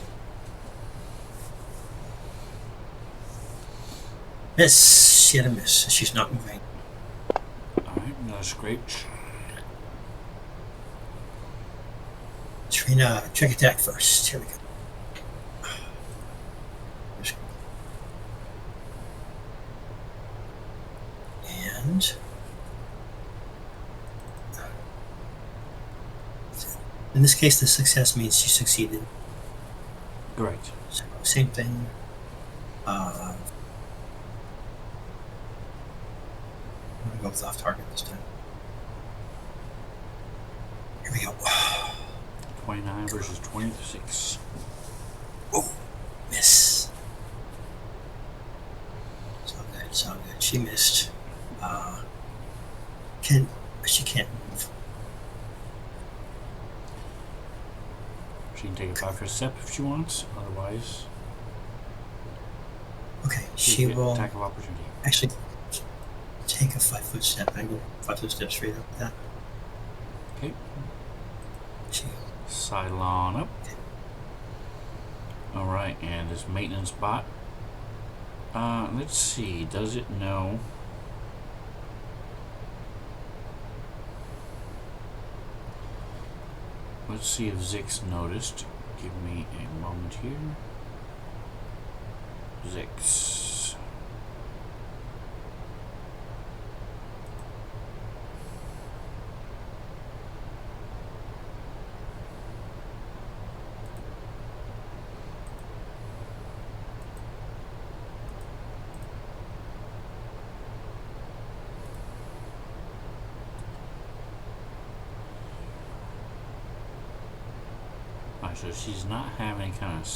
Miss. She had a miss. She's not moving. Alright, that's great. Trina, trick attack first. Here we go. And in this case, the success means she succeeded. Correct. So same thing. I'm gonna go with off target this time. Here we go. 29 versus 26. Oh, miss. So good, so good. She missed. She can't move. She can take a 5-foot step if she wants. Otherwise, Okay, she she get will attack of opportunity. actually take a 5-foot step. I go 5-foot step straight up with that. Okay. She Sidle on up. Alright, and this maintenance bot. Let's see. Does it know? Let's see if Zix noticed. Give me a moment here. Zix. Alright, so she's not having any kind of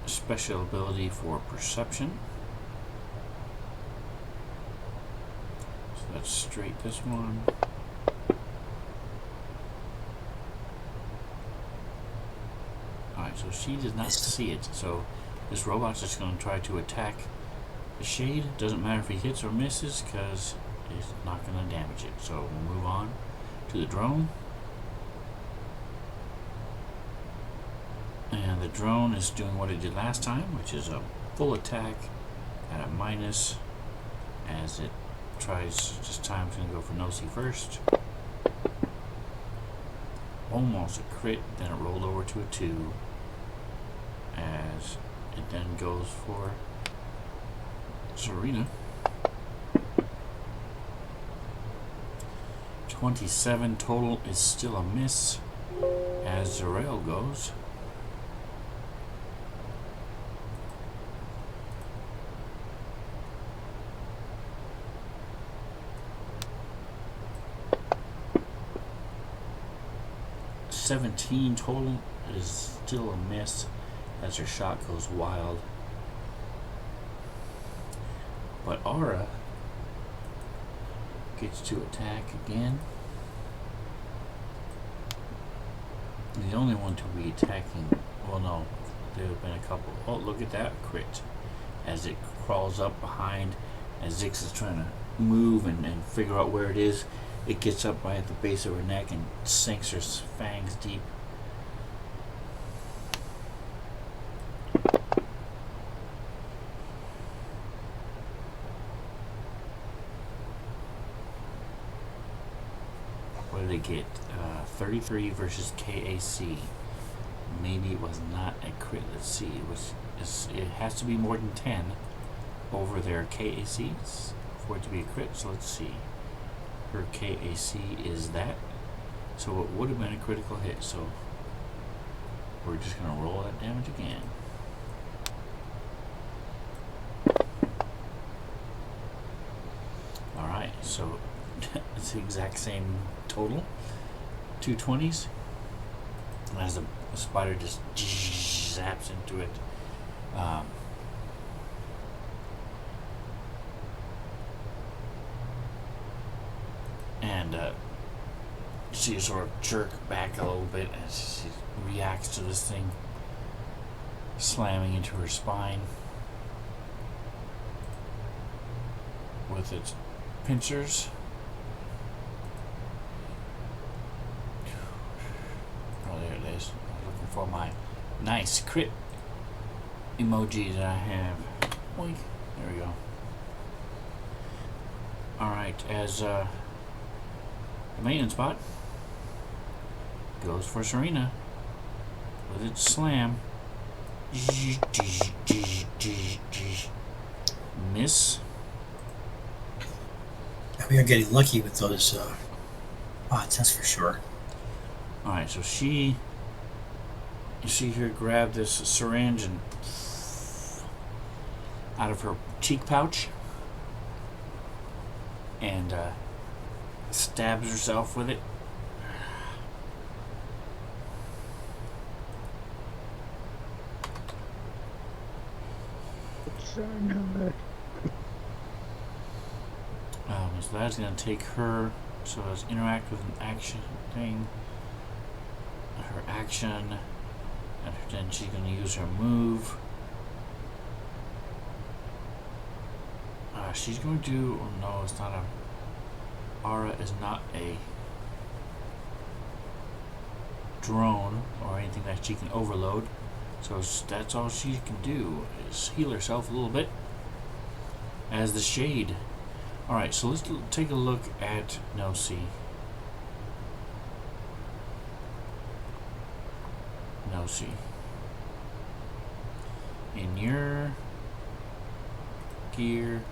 special ability for perception. So let's straight this one. Alright, so she does not see it. So this robot's just going to try to attack the shade. Doesn't matter if he hits or misses because it's not going to damage it. So we'll move on to the drone. And the drone is doing what it did last time, which is a full attack at a minus as it tries. This time it's going to go for no-see first. Almost a crit, then it rolled over to a 2 as it then goes for Serena. 27 total is still a miss as Zarel goes. $17 total is still a miss as her shot goes wild. But Aura gets to attack again. The only one to be attacking, well no, there have been a couple. Oh, look at that crit as it crawls up behind as Zix is trying to move and figure out where it is. It gets up right at the base of her neck and sinks her fangs deep. What did it get? 33 versus KAC. Maybe it was not a crit. Let's see. It has to be more than 10 over their KACs for it to be a crit. So let's see. Her KAC is that, so it would have been a critical hit. So we're just going to roll that damage again. Alright, so it's the exact same total, 220s, and as the spider just zaps into it. And she sort of jerk back a little bit as she reacts to this thing slamming into her spine with its pincers. Oh, there it is. I'm looking for my nice crit emoji that I have. Boink. There we go. Alright, as the maintenance bot goes for Serena with its slam. Miss. We are getting lucky with those bots, that's for sure. Alright, so you see her grab this syringe and out of her cheek pouch and stabs herself with it. So that's going to take her. So let's interact with an action thing. action. And then she's going to use her move. She's going to do... Oh no, it's not a... Aura is not a drone or anything that she can overload. So that's all she can do is heal herself a little bit as the Shade. Alright, so let's take a look at Nosy. Nosy. In your gear,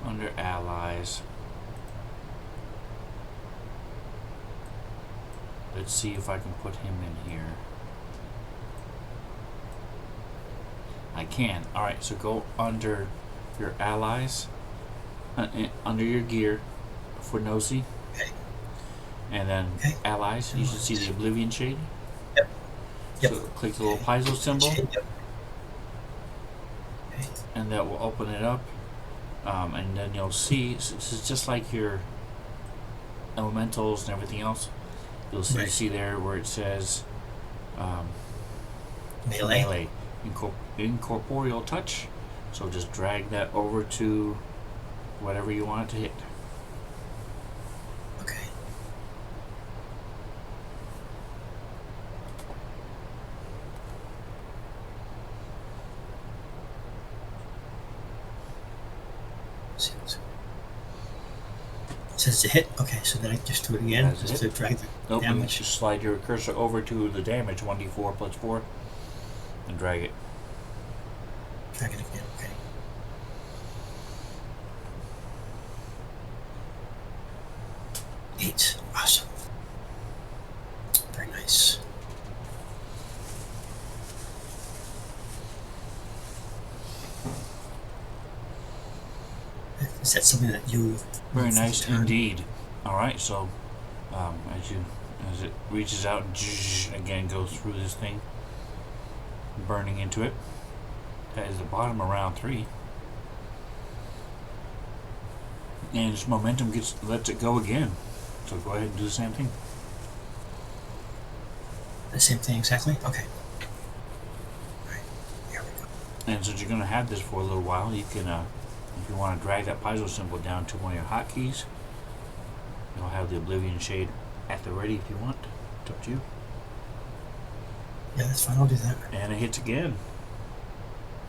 under allies, let's see if I can put him in here. I can. Alright, so go under your allies, under your gear for Nosy. Okay. And then allies, you should see the Oblivion Shade. Yep. Yep. So click the little piezo symbol. Yep. Okay. And that will open it up. And then you'll see, this is just like your elementals and everything else. You'll see there where it says melee. Incorporeal touch. So just drag that over to whatever you want it to hit. Okay. It says to hit. Okay, so then I just do it again. That's just it. to drag the damage. Just slide your cursor over to the damage, 1d4 plus 4, and drag it. Drag it again. Okay. Eight. Awesome. Very nice. Is that something that you... Very nice indeed. Alright, so as it reaches out and again goes through this thing, burning into it. That is the bottom of round 3. And its momentum lets it go again. So go ahead and do the same thing. The same thing exactly? Okay. Alright, here we go. And since you're going to have this for a little while, you can, if you want to drag that piezo symbol down to one of your hotkeys, you'll have the Oblivion Shade at the ready if you want. It's up to you. Yeah, that's fine. I'll do that. And it hits again.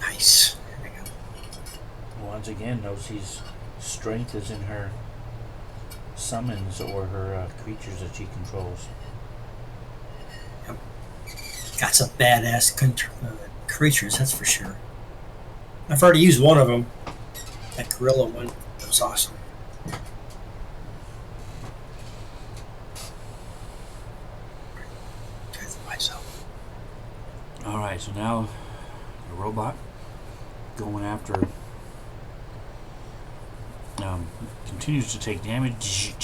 Nice. Here we go. Once again, Nosy's strength is in her summons or her creatures that she controls. Yep. Got some badass creatures, that's for sure. I've already used one of them. That gorilla one. That was awesome. Alright, so now the robot going after continues to take damage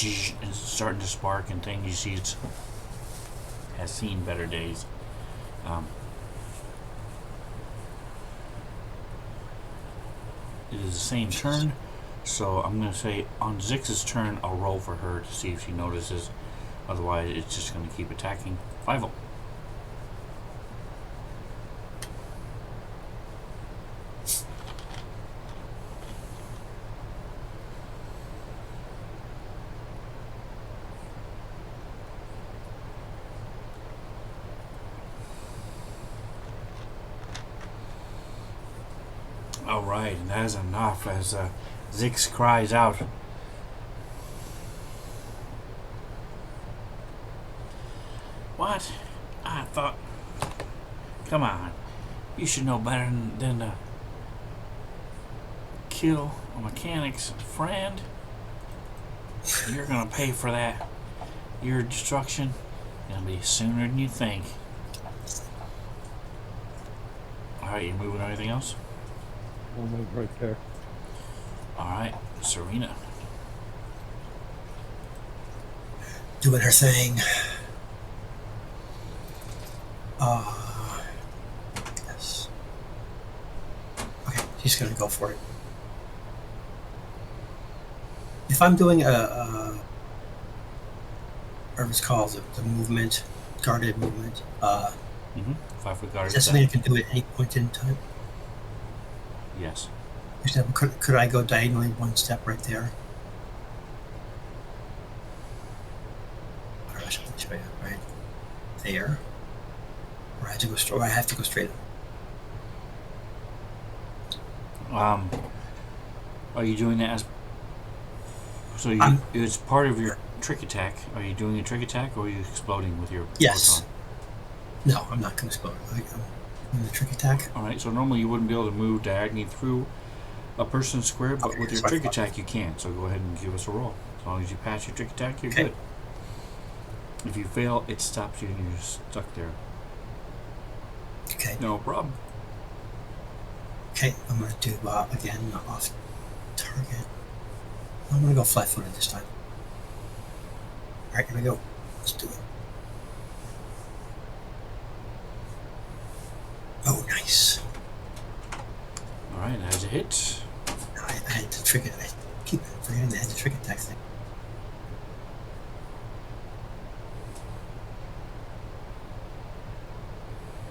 and it's starting to spark and things. You see it has seen better days. It is the same turn, so I'm going to say on Zix's turn I'll roll for her to see if she notices. Otherwise it's just going to keep attacking. 5-0. Alright, and that is enough as Zix cries out. What? I thought... Come on. You should know better than to kill a mechanic's friend. You're gonna pay for that. Your destruction gonna be sooner than you think. Alright, you moving anything else? We'll move right there. Alright, Serena. Doing her thing. Yes. Okay, she's gonna go for it. If I'm doing whatever it's called, the movement guarded movement. 5 foot guard. Is that something I can do at any point in time? Yes. For example, could I go diagonally 1 step right there? Or I should show you, right there. Or I have to go straight. I have to go straight. Are you doing that as so? It's part of your trick attack. Are you doing a trick attack, or are you exploding with your Yes. photon? No, I'm not going to explode. I'm doing the trick attack. All right. So normally you wouldn't be able to move diagonally through a person's square, but with your trick attack you can. So go ahead and give us a roll. As long as you pass your trick attack, you're good. If you fail, it stops you and you're stuck there. Okay. No problem. Okay, I'm going to do, again, off target. I'm going to go flat-footed this time. Alright, here we go. Let's do it. Oh, nice. Alright, that has a hit. I had to trick it. I keep forgetting I had the trick attack thing.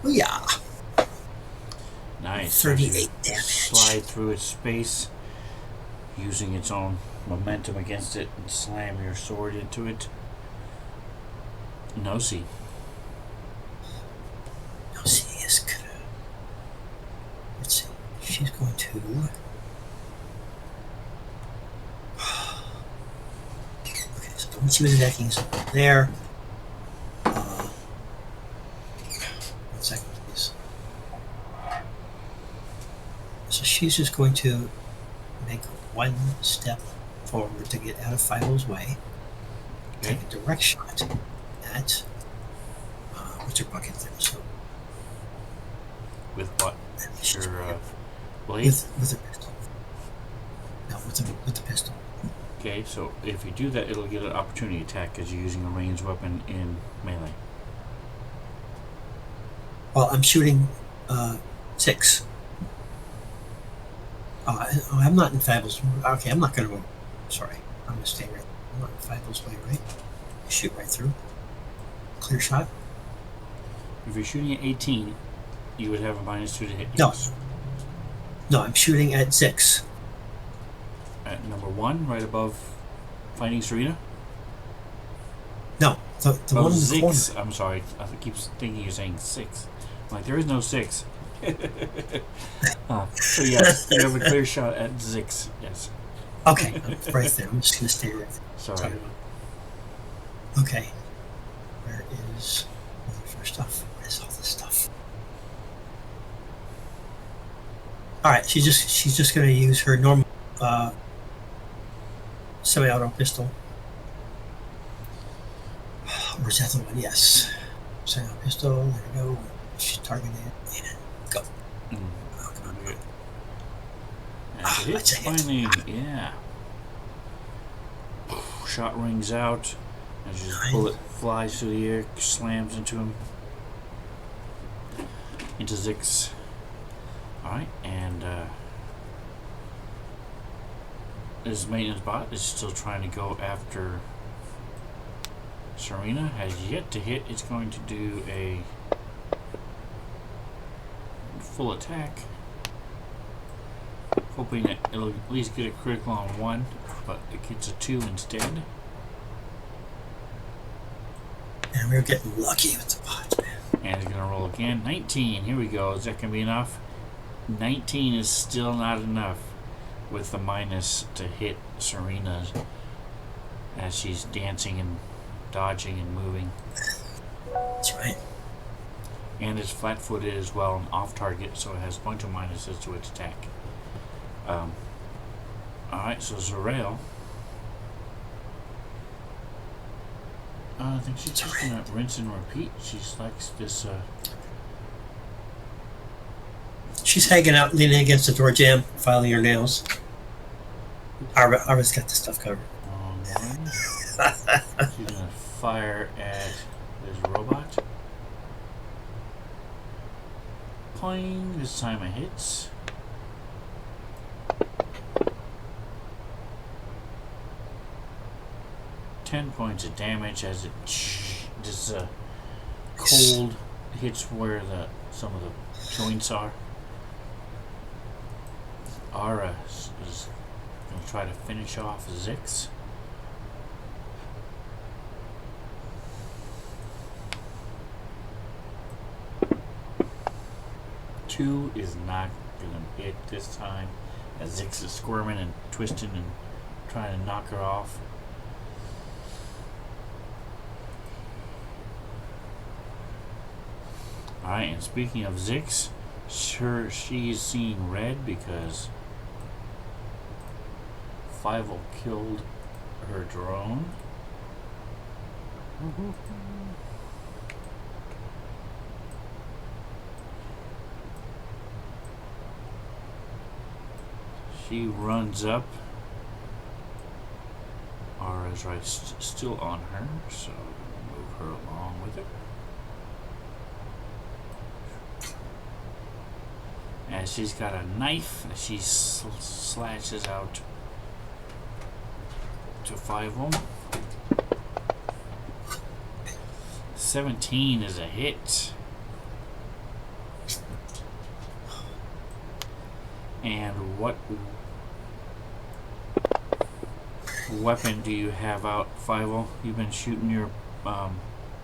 Oh, yeah. Nice. 38 damage. Slide through its space, using its own momentum against it, and slam your sword into it. Nosy. Nosy is gonna. Let's see. She's going to. Okay, so the one she was attacking is there. 1 second, please. So she's just going to make 1 step forward to get out of Philo's way. Okay. Take a direct shot at what's her bucket there? So With what? she's Your blade? with a pistol. No, with the pistol. Okay, so if you do that, it'll get an opportunity attack because you're using a ranged weapon in melee. Well, I'm shooting 6. I'm not in Fable's. Okay, I'm not going to. Sorry, I'm going to stay right. I'm not in Fable's way, right? Shoot right through. Clear shot. If you're shooting at 18, you would have a -2 to hit. No. Yes. No, I'm shooting at 6. At number 1, right above Finding Serena? No, the one in the corner. 6. I'm sorry. I keep thinking you're saying 6. I'm like, there is no 6. So yes, you have a clear shot at 6. Yes. Okay, I'm right there. I'm just going to stay right there. Sorry. Okay. Where is all the first stuff? Where is all this stuff? All right, she's just going to use her normal semi-auto pistol. Where's that the one? Yes. Semi-auto pistol. There we go. She's targeting it. And go. Oh, come on. Good. That's It's a hit. finally, yeah. Shot rings out as his bullet flies through the air, slams into him. Into Zix. Alright, and his maintenance bot is still trying to go after Serena. Has yet to hit. It's going to do a full attack. Hoping that it'll at least get a critical on 1, but it gets a 2 instead. And we're getting lucky with the bot, man. And it's gonna roll again. 19. Here we go. Is that gonna be enough? 19 is still not enough with the minus to hit Serena as she's dancing and dodging and moving. That's right. And it's flat-footed as well and off target, so it has a bunch of minuses to its attack. Alright, so Zorail. I think she's just gonna rinse and repeat. She's like this. She's hanging out, leaning against the door jamb, filing her nails. Arva's got the stuff covered. One. She's gonna fire at this robot. Poing. This time it hits. Ten points of damage as it just cold hits where some of the joints are. Ara is going to try to finish off Zix. Two is not going to hit this time, as Zix is squirming and twisting and trying to knock her off. Alright, and speaking of Zix, sure, she's seeing red because Fievel killed her drone. She runs up. Ara's right still on her, so move her along with it. And she's got a knife that she slashes out to Fievel. 17 is a hit. And what weapon do you have out, Fievel? You've been shooting your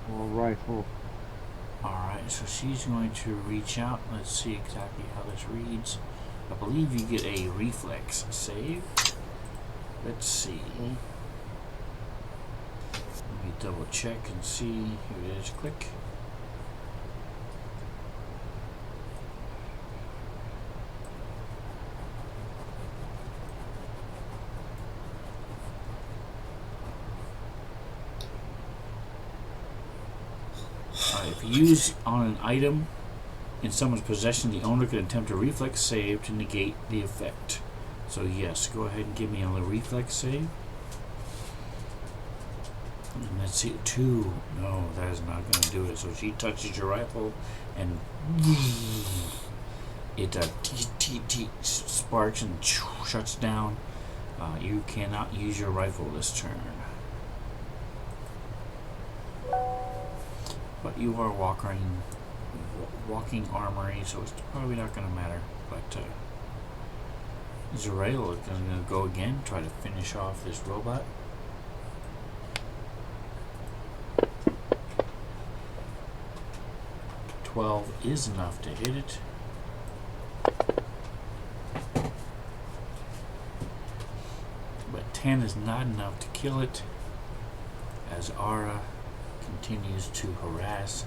rifle. Alright, so she's going to reach out. Let's see exactly how this reads. I believe you get a reflex save. Let's see. Let me double check and see. Here it is. Click. If used on an item in someone's possession, the owner can attempt a reflex save to negate the effect. So yes, go ahead and give me a reflex save. And let's see, 2. No, that is not going to do it. So she touches your rifle and it sparks and shuts down. You cannot use your rifle this turn. But you are walking armory, so it's probably not going to matter. But Zerael is going to go again, try to finish off this robot. "12 is enough to hit it. But 10 is not enough to kill it, as Ara continues to harass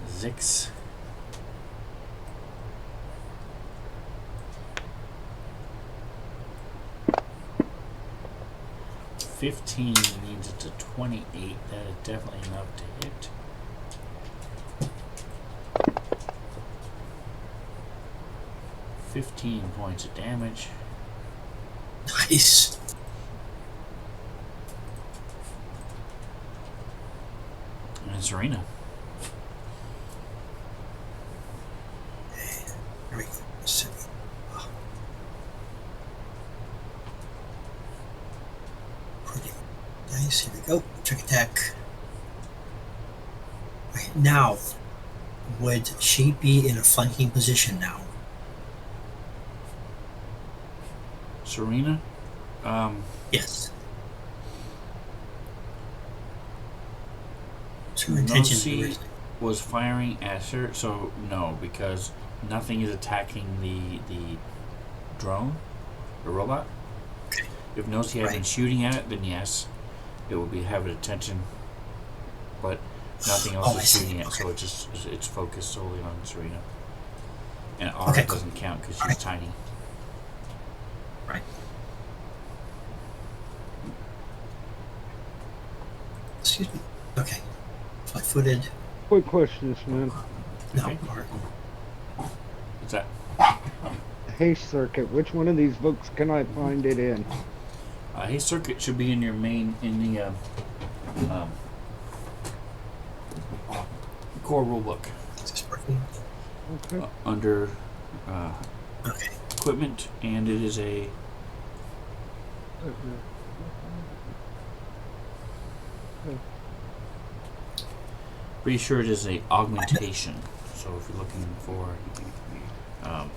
Zix. "15 means it's a 28. That is definitely enough to hit. "15 points of damage. Nice. And Serena. Here we go. Oh. Pretty nice. Here we go. Trick attack. Right now, would she be in a flanking position now? Serena? Yes. So her intention Nosy was firing at her, so no, because nothing is attacking the drone, the robot. Okay. If Nosy had been shooting at it, then yes, it would be having attention. But nothing else is shooting at it, so it's focused solely on Serena. And Ara doesn't count because she's tiny. Right. Excuse me. Okay. Flat-footed. Quick questions, man. No. Okay. What's that? Haste Circuit. Which one of these books can I find it in? Haste Circuit should be in your main, in the core rulebook. Is this working? Okay. Under Okay. equipment, and it is a Pretty sure it is a augmentation. So if you're looking for, um,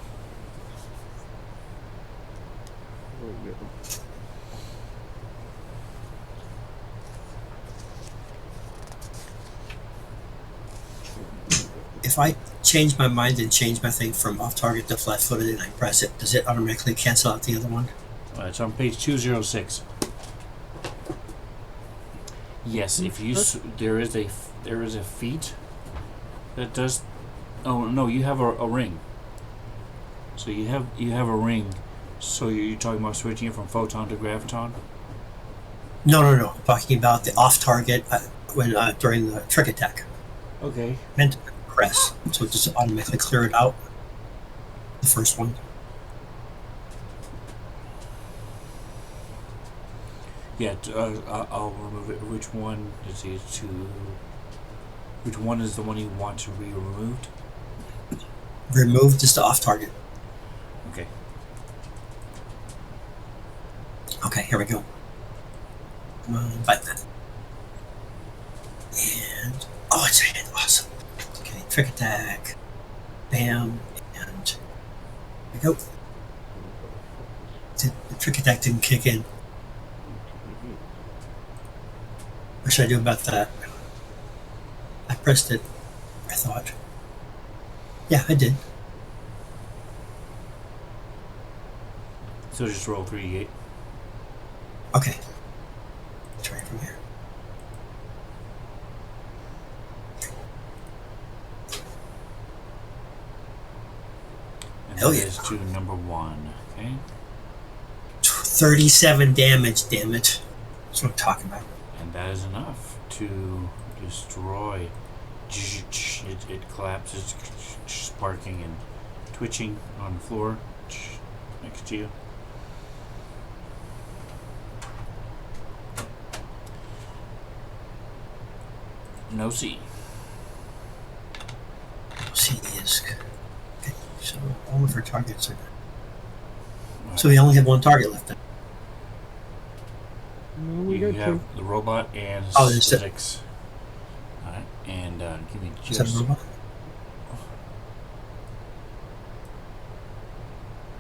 If I change my mind and change my thing from off target to flat footed and I press it, does it automatically cancel out the other one? it's on page 206. Yes, if you there is a feat that does. Oh no, you have a ring. So you have a ring. So you're talking about switching it from photon to graviton? No. I'm talking about the off target when during the trick attack. Okay. Meant to press, so it just automatically clear it out. The first one. Yeah, I'll remove it. Which one is it to? Which one is the one you want to be removed? Remove just the off target. Okay. Okay, here we go. Come on, bite that. And it's a hit. Awesome. Okay, trick attack. Bam, and here we go. The trick attack didn't kick in. What should I do about that? I pressed it, I thought. Yeah, I did. So just roll 3d8. Okay. Try it from here. And Hell that yeah. is to number 1. Okay. 37 damage, damn it. That's what I'm talking about. And that is enough to destroy. It collapses, sparking and twitching on the floor next to you. No C. C is. Okay, so all of her targets are done. So we only have one target left then. No, we You got have two. the robot and there's it. 6. Alright, and give me Is that a just robot?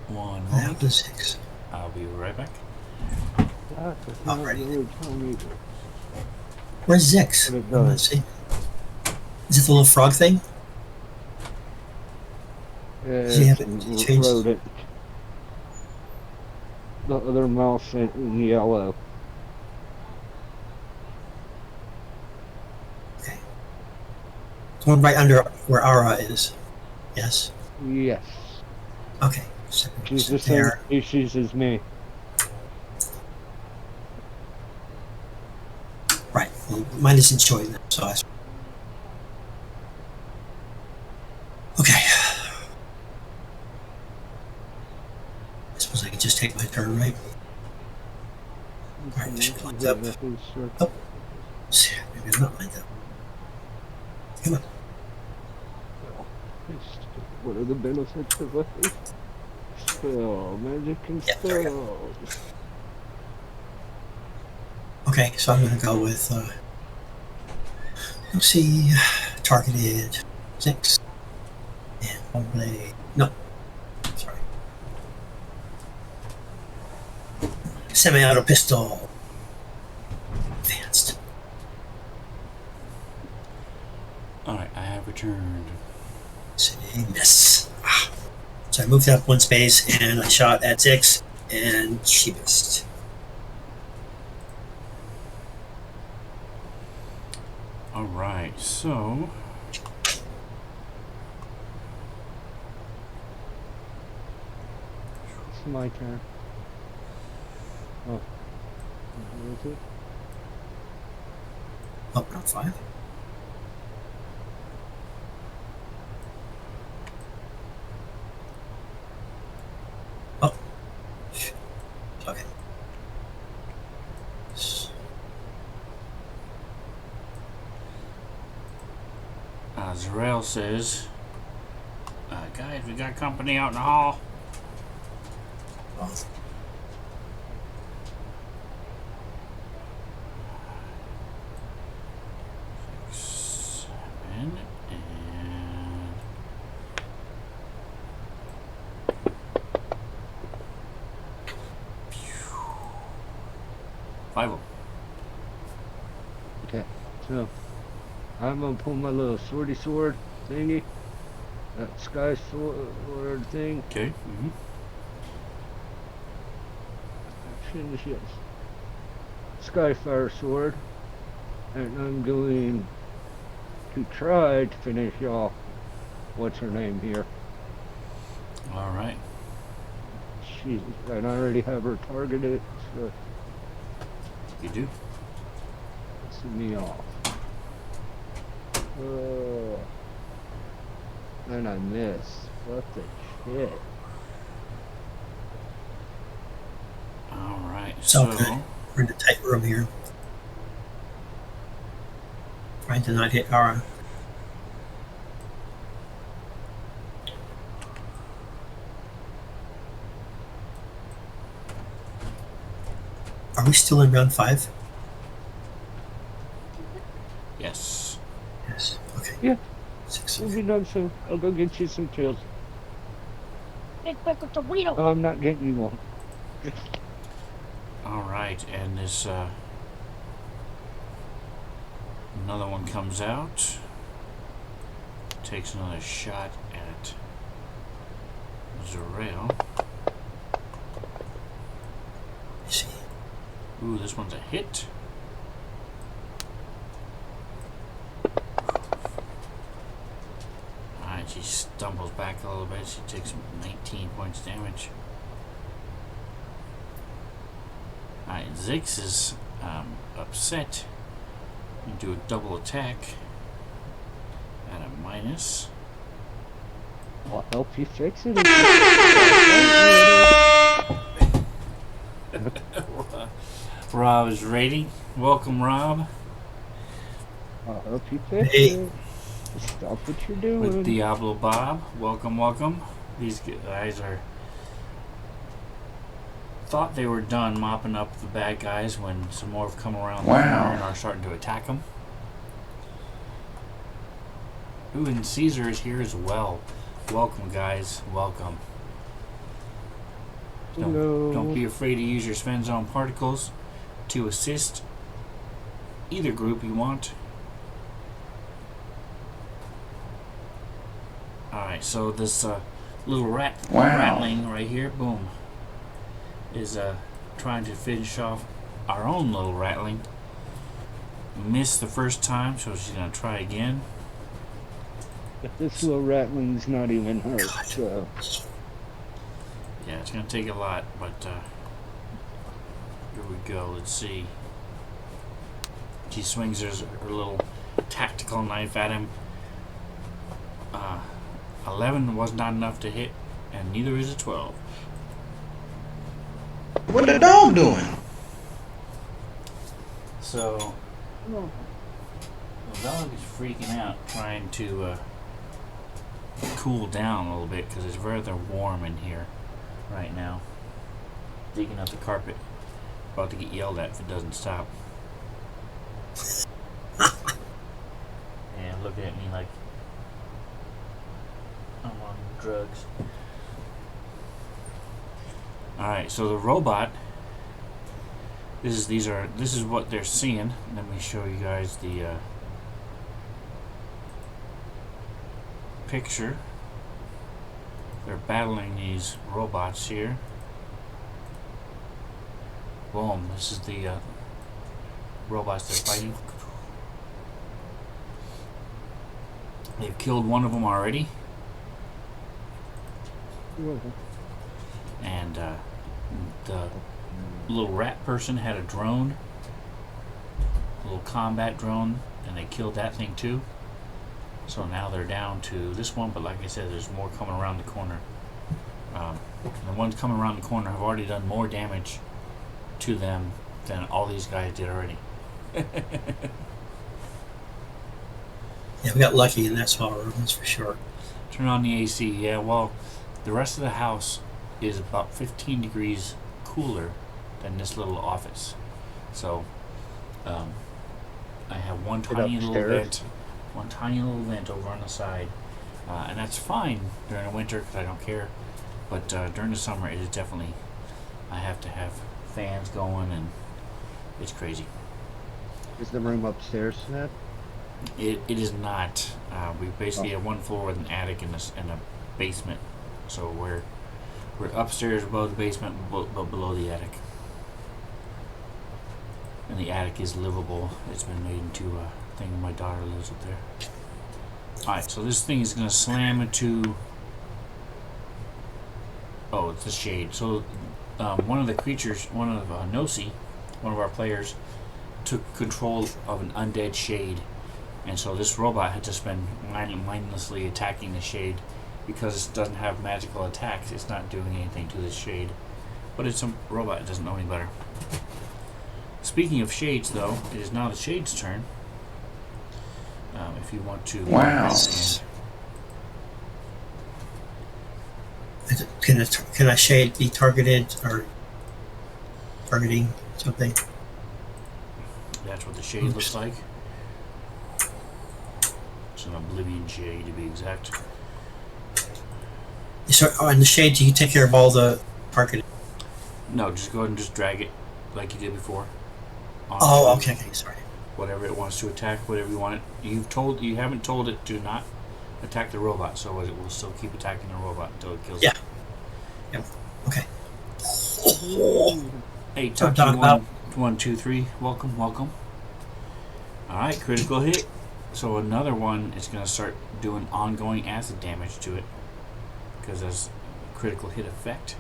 one I have moment. the 6. I'll be right back. That's not Alrighty. really telling me Where's Zix? what it Let's does. see. Is it the little frog thing? Does he have it changed? Rodent. The other mouse in yellow. Okay. The one right under where Ara is. Yes. Yes. Okay. So She's sit the same there. species as me. Right. Well, mine isn't showing that, so I. Okay. I suppose I can just take my turn, right? Alright, I should collect up. Oh. See, maybe I'm not lined up. Come on. What are the benefits of a spell? Magic and Yeah, there we spells. Okay, so I'm gonna go with let's see, targeted 6 and one blade. No, sorry. Semi-auto pistol. Advanced. Alright, I have returned. Say miss. So I moved up one space and I shot at 6 and she missed. Alright, so It's my turn. Oh. What is it? Oh, not 5. Oh. Okay. Zarel says, guys, we got company out in the hall. Well, survival. Okay, so I'm gonna pull my little swordy sword thingy, that sky sword thing. Okay. Finish, yes. Skyfire sword, and I'm going to try to finish off what's her name here. All right. And I already have her targeted, so You do. pissing me off. And I miss. What the shit? All right. So good. We're in a tight room here. Trying to not hit Ara. Are we still in round 5? Yes. Yes. Okay. Yeah. 6. We'll be done soon. I'll go get you some kills. Big quick with Dorito. Oh, I'm not getting you one. All right, and this another one comes out, takes another shot at Zorel. See. Ooh, this one's a hit. Alright, she stumbles back a little bit. She takes 19 points damage. Alright, Zix is upset. You do a double attack at a minus. I'll help you fix it. Rob is raiding. Welcome, Rob. I'll help you fix Hey. it. Stop what you're doing. With Diablo Bob. Welcome, welcome. These guys are thought they were done mopping up the bad guys when some more have come around the corner and are starting to attack them. Ooh, and Caesar is here as well. Welcome, guys. Welcome. Don't be afraid to use your Sven Zone particles to assist either group you want. Alright, so this little rattling right here, boom, is trying to finish off our own little rattling. Missed the first time, so she's going to try again. But this little rattling's not even hurt, so. Yeah, it's going to take a lot, but here we go. Let's see. She swings her little tactical knife at him. 11 was not enough to hit, and neither is a 12. What the dog doing? So, the dog is freaking out, trying to cool down a little bit because it's rather warm in here right now. Digging up the carpet. About to get yelled at if it doesn't stop. And looking at me like I'm on drugs. Alright, so the robot, this is what they're seeing. Let me show you guys the picture. They're battling these robots here. Boom, this is the robots they're fighting. They've killed one of them already. And the little rat person had a drone, a little combat drone, and they killed that thing too. So now they're down to this one, but like I said, there's more coming around the corner. The ones coming around the corner have already done more damage to them than all these guys did already. Yeah, we got lucky in that small room, that's for sure. Turn on the AC. Yeah, well, the rest of the house is about 15 degrees cooler than this little office. So, I have one tiny little vent over on the side, and that's fine during the winter because I don't care. But during the summer, it is definitely, I have to have fans going and It's crazy. Is the room upstairs, Ned? It is not. We basically have one floor with an attic and a basement. So we're upstairs above the basement, but below the attic. And the attic is livable. It's been made into a thing. My daughter lives up there. Alright, so this thing is going to slam into... Oh, it's a shade. So one of the creatures, one of Nosi, one of our players, took control of an undead shade. And so this robot had just been mindlessly attacking the shade. Because it doesn't have magical attacks, it's not doing anything to this shade. But it's a robot, it doesn't know any better. Speaking of shades, though, it is now the shade's turn. If you want to... Wow. Can a shade be targeted or targeting something? That's what the shade looks like. It's an oblivion shade, to be exact. So on the shade, you take care of all the targeting. No, just go ahead and just drag it like you did before. Oh, okay, sorry. Whatever it wants to attack, whatever you want it. You haven't told it to not attack the robot, so it will still keep attacking the robot until it kills it. Yep. Okay. Hey, talk to you 1, 2, 3. Welcome. Alright, critical hit. So another one is going to start doing ongoing acid damage to it. Because there's critical hit effect.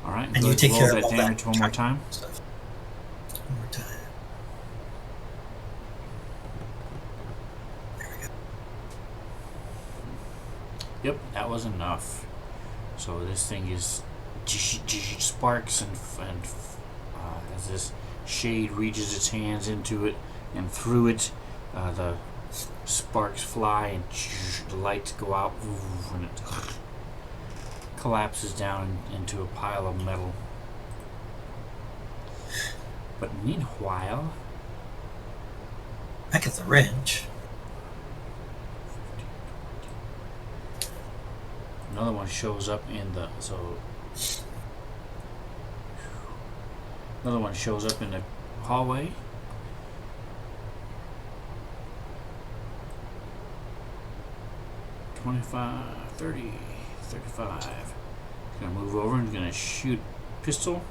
Alright, and you take care of that all damage that one more time. Stuff. One more time. There we go. Yep, that was enough. So this thing is sparks and as this shade reaches its hands into it and through it, the sparks fly and the lights go out and it collapses down into a pile of metal. But meanwhile, Back at the ranch. another one shows up in the hallway. $25, $30, $35. Gonna move over and gonna shoot pistol.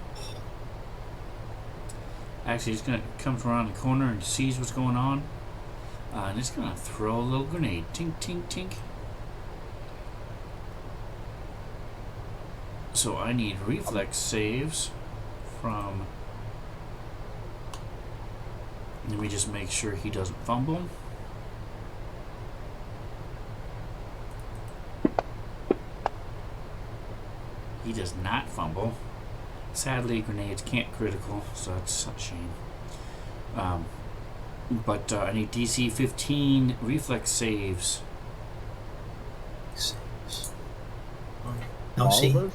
Actually, he's gonna come around the corner and sees what's going on, and it's gonna throw a little grenade. Tink, tink, tink. So I need reflex saves from. Let me just make sure he doesn't fumble. He does not fumble. Sadly, grenades can't critical, so it's a shame. But I need DC 15 reflex saves. No, All see. of those?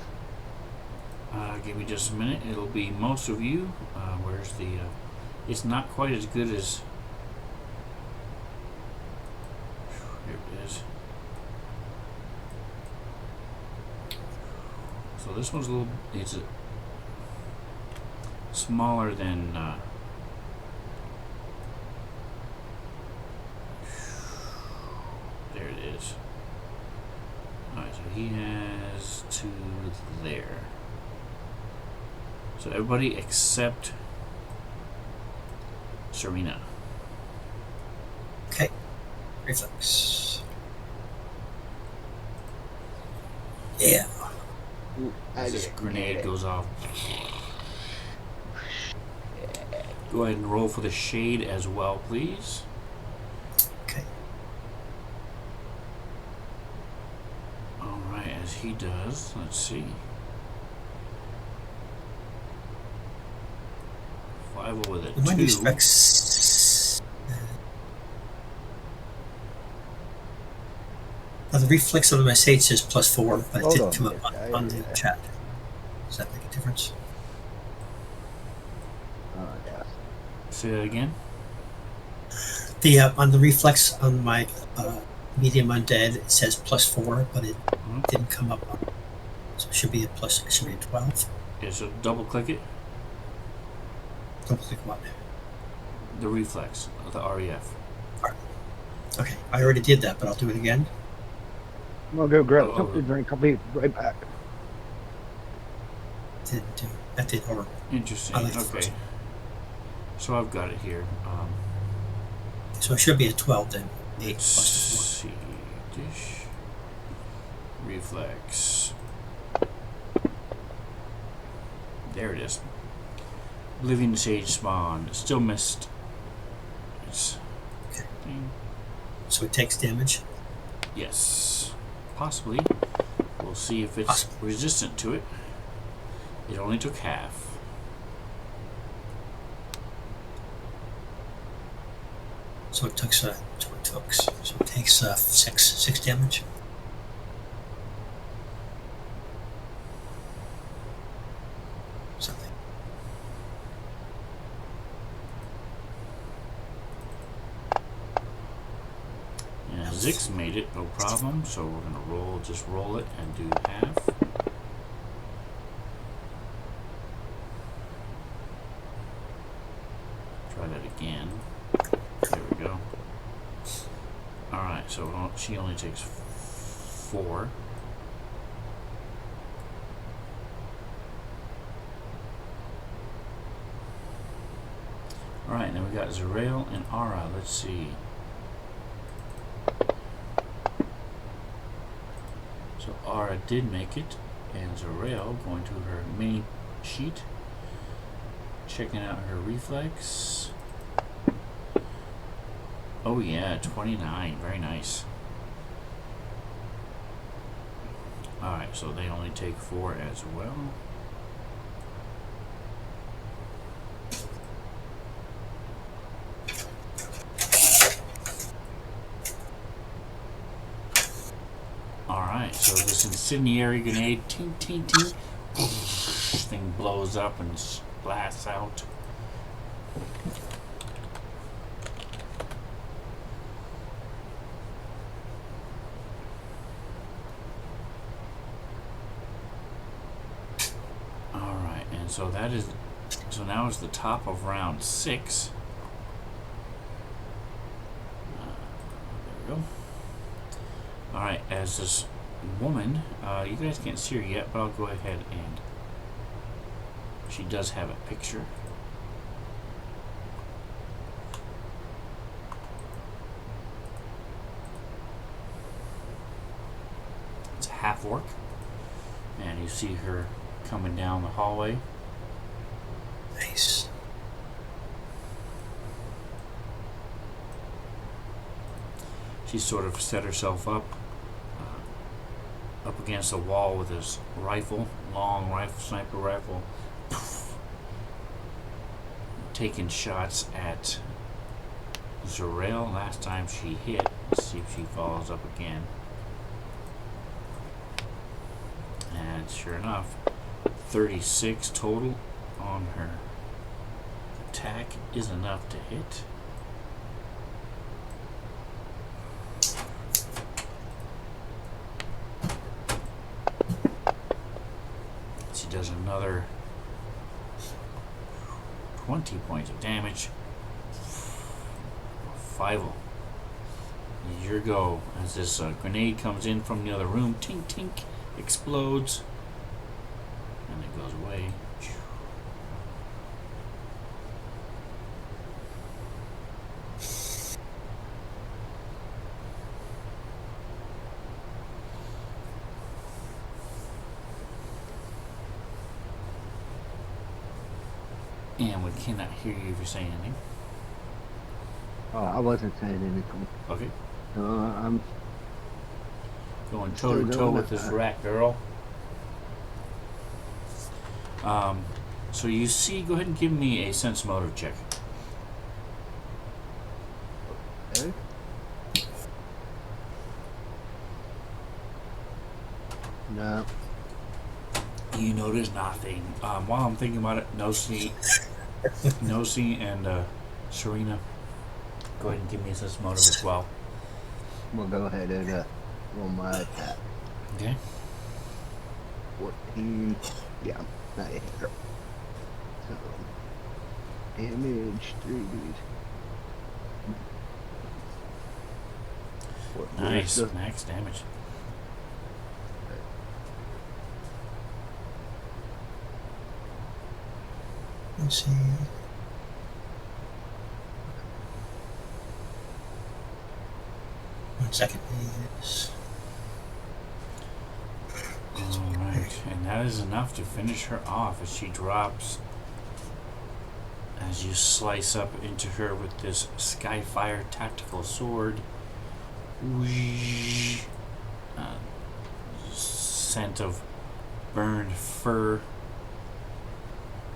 Give me just a minute. It'll be most of you. Where's the... it's not quite as good as... Here it is. So this one's a little... It's smaller than... there it is. Alright, so he has 2 there. So everybody except Serena. Okay. Reflex. Yeah. Ooh, As this didn't grenade get it. goes off. Go ahead and roll for the shade as well, please. Okay. Alright, as he does, let's see. 5 with a The one 2. reflex. Now the reflex on my stage says +4, but it Hold didn't on, come up yes, on the chat. Does that make a difference? Yeah. Say that again. The on the reflex on my medium undead it says +4, but it didn't come up on. So it should be a 12. Yeah, so double click it. Double click what? The reflex of the REF. Okay, I already did that, but I'll do it again. I'm gonna go grab Oh, something to drink. I'll be right back. Didn't do that. Did horrible. Interesting. I like the Okay. first So I've got it here. So it should be a 12 then. 8 Let's plus see. Dish. Reflex. There it is. Oblivion Sage Spawn. Still missed. It's. Okay. So it takes damage. Yes. Possibly. We'll see if it's Possibly. resistant to it. It only took half. So it took. So it takes 6 damage. Something. Yeah, Zix made it, no problem. So we're gonna just roll it and do half. Try that again. There we go. Alright, so she only takes 4. Alright, now we got Zerael and Ara. Let's see. So Ara did make it, and Zerael going to her mini sheet, checking out her reflex. Oh yeah, 29, very nice. Alright, so they only take 4 as well. Alright, so this incendiary grenade, ting ting ting, thing blows up and blasts out. Alright, and so that is, so now is the top of round 6. There we go. Alright, as this woman, you guys can't see her yet, but I'll go ahead and she does have a picture. It's a half orc, and you see her coming down the hallway. Nice. She sort of set herself up against a wall with his rifle, long rifle, sniper rifle, taking shots at Zerael. Last time she hit. Let's see if she follows up again. And sure enough, 36 total on her attack is enough to hit. She does another 20 points of damage. 5. Your go as this grenade comes in from the other room. Tink tink, explodes, and it goes away. And we cannot hear you if you're saying anything. Oh, I wasn't saying anything. Okay. I'm Going Still toe to toe doing with it. this rat girl. So you see, go ahead and give me a sense motive check. okay. No. You notice nothing. While I'm thinking about it, Nosy and Serena, go ahead and give me a sense motive as well. We'll go ahead and roll my attack. Okay. 14. Yeah. not here. So, damage 3. Nice. Max damage. Let's see. One second, please. Alright, and that is enough to finish her off as she drops. As you slice up into her with this Skyfire tactical sword. Whee! Scent of burned fur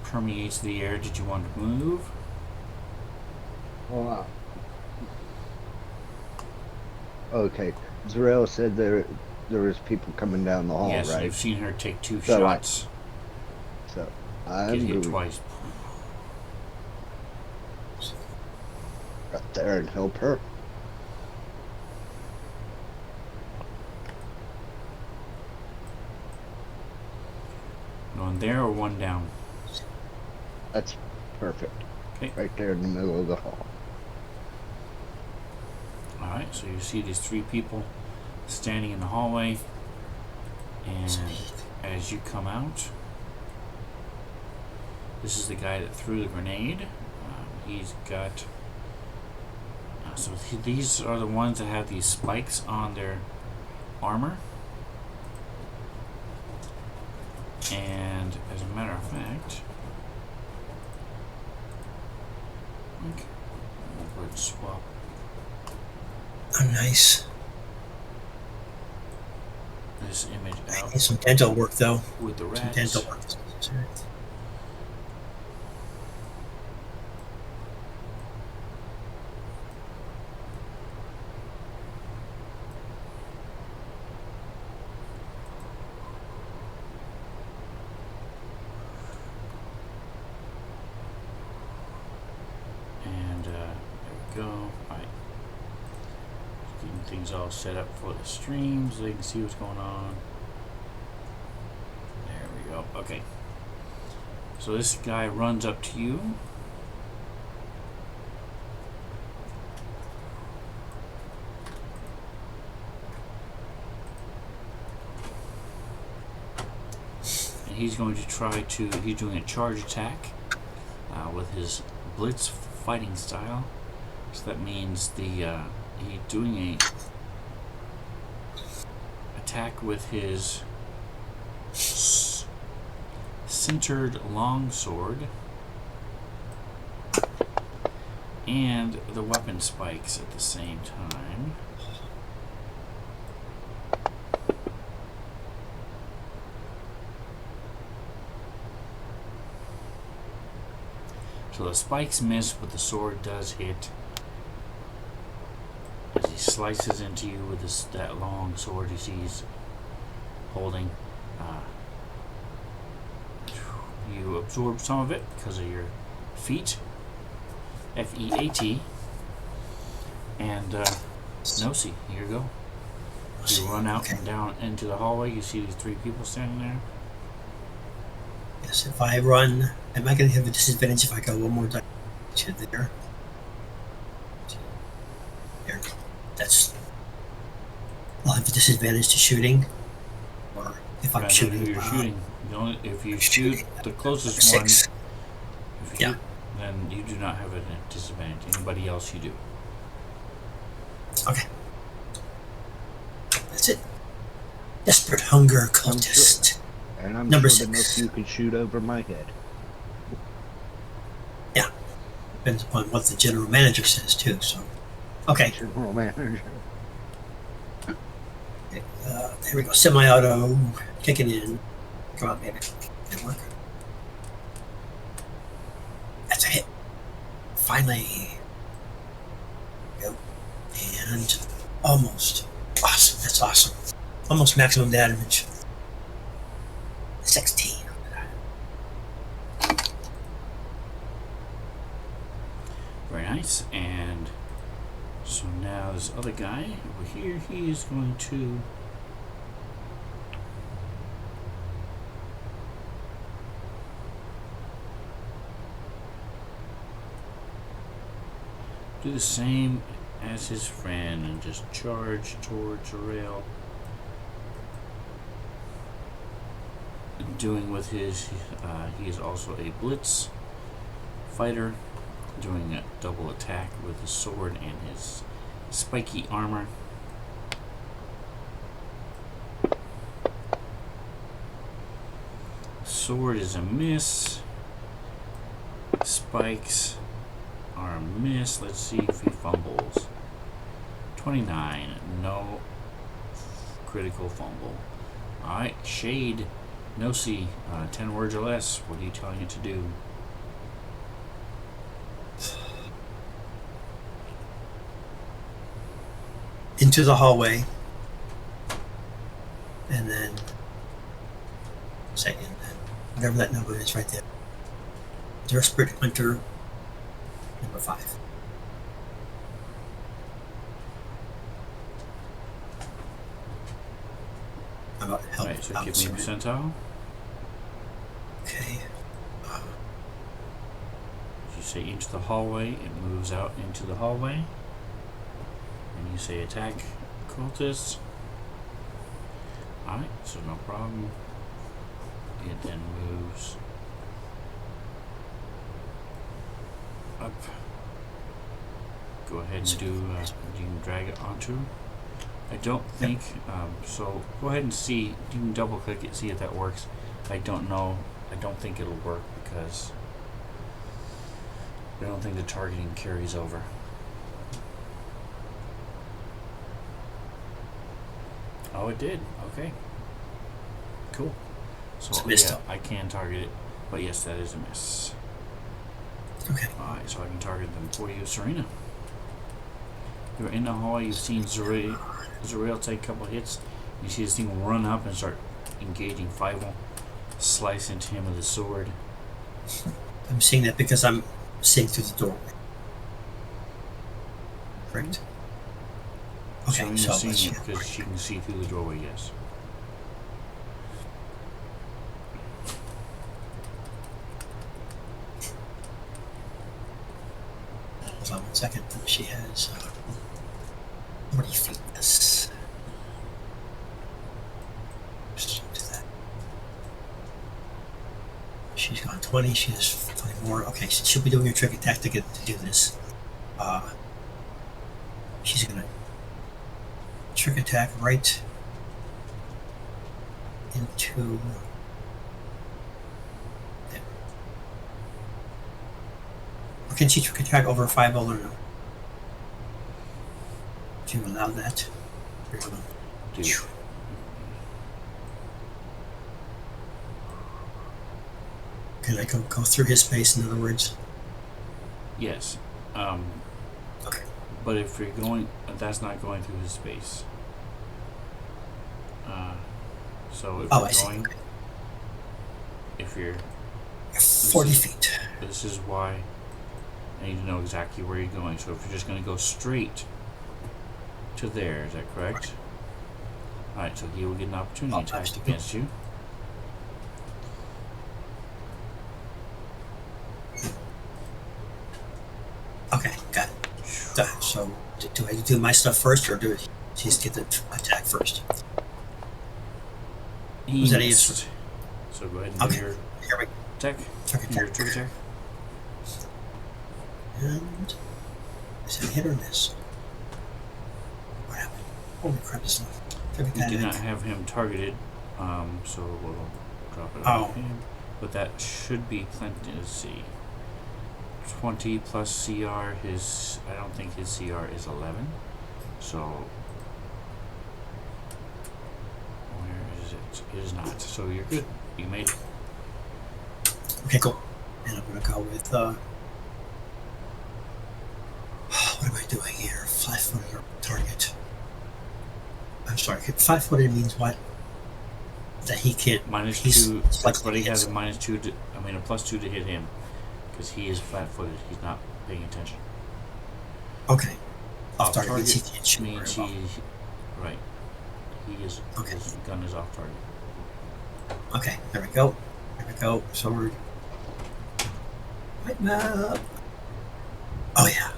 permeates the air. Did you want to move? Wow. Okay. Zarel said there was people coming down the hall, Yes, right? you've seen her take 2 So shots. So Get I'm hit going twice. right there and help her. One there or one down? That's perfect. Okay. Right there in the middle of the hall. Alright, so you see these 3 people standing in the hallway. And as you come out, this is the guy that threw the grenade. He's got... these are the ones that have these spikes on their armor. And as a matter of fact, okay, we'll go ahead and swap Oh, nice. this image I out need some dental work, though. with the Some reds. dental work. Sorry. And there we go. Alright. Getting things all set up for the stream so they can see what's going on. There we go. Okay. So this guy runs up to you. And he's going to try to, he's doing a charge attack with his blitz fighting style. So that means the he's doing a attack with his centered longsword and the weapon spikes at the same time. So the spikes miss, but the sword does hit. As he slices into you with that long sword you see he's holding. You absorb some of it because of your feet. F-E-A-T. And Nosy, here you go. You run out and down into the hallway. You see these 3 people standing there. Yes, if I run, am I going to have a disadvantage if I go one more direction there? There. That's... I'll have a disadvantage to shooting. Or if I'm Depends on shooting... who you're shooting. If you shoot the closest one, 6. if you shoot, then you do not have a disadvantage. Anybody else, you do. Okay. That's it. Desperate Hunger Cultist. And I'm Number sure 6. enough you can shoot over my head. Yeah. Depends upon what the general manager says, too, so... Okay. General manager. There we go. Semi-auto. Kicking in. Come on, baby. Didn't work. That's a hit. Finally. Go. And almost. Awesome. That's awesome. Almost maximum damage. 16. Very nice. And so now this other guy over here, he is going to do the same as his friend and just charge towards a rail. Doing with his, he is also a blitz fighter, doing a double attack with his sword and his spiky armor. Sword is a miss. Spikes are a miss. Let's see if he fumbles. 29. No critical fumble. Alright, Shade. No C. 10 words or less. What are you telling it to do? Into the hallway. And then second, whatever that number is right there. Desperate Hunter number 5. How about help? Alright, so give me a percentile. Okay. You say into the hallway, it moves out into the hallway. And you say attack cultists. Alright, so no problem. It then moves up. Go ahead and do, you can drag it onto. I don't think, so go ahead and see, you can double click it, see if that works. I don't know, I don't think it'll work because I don't think the targeting carries over. Oh, it did, okay. Cool. So yeah, I can target it, but yes, that is a miss. Okay. Alright, so I can target them for you, Serena. You're in the hall, you've seen Zuriel take a couple hits. You see this thing run up and start engaging Fievel, slice into him with a sword. I'm seeing that because I'm seeing through the doorway. Correct? Okay, Serena's so seeing it because she can see through the doorway, yes. Hold on 1 second. She has 40 feet. Yes. Just do that. She's got 20. She has 20 more. Okay, so she'll be doing a trick attack to do this. She's gonna trick attack right into there. Or can she trick attack over 5 or no? Do you allow that? Dude. Can I go through his space, in other words? Yes. Okay. But if you're going, that's not going through his space. So if you're going, Okay. if you're 40 feet. This is why I need to know exactly where you're going. So if you're just going to go straight to there, is that correct? Alright, so he will get an opportunity attack against you. Okay, got it. So, do I do my stuff first, or do I just get the attack first? He Was that missed. So go ahead and do your Here we go. attack. Trick Your attack. trick attack. And is it a hit or miss? What happened? Holy crap! This one. Trick We attack. did not have him targeted, so we'll drop it Oh. on him. But that should be plenty. Let's see. 20 plus CR. I don't think his CR is 11. So where is it? It is not. So you're good. You made it. Okay, cool. And I'm gonna go with what am I doing here? 5-footed target. I'm sorry. 5-footed means what? That he can't. He's -2. flexible. But he has a -2 to, I mean a +2 to hit him because he is flat-footed. He's not paying attention. Okay. Off Off target means he target can't shoot means very well. right. He is. Okay. His gun is off target. Okay, there we go. There we go. Sword. Right now. Oh yeah.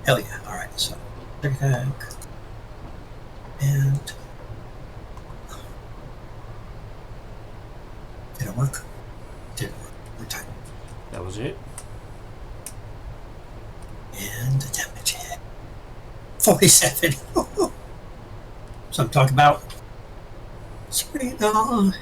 Hell yeah. Alright, so attack. And did it work? Didn't work. We're tight. That was it. And the damage hit. 47. So I'm talking about Serena.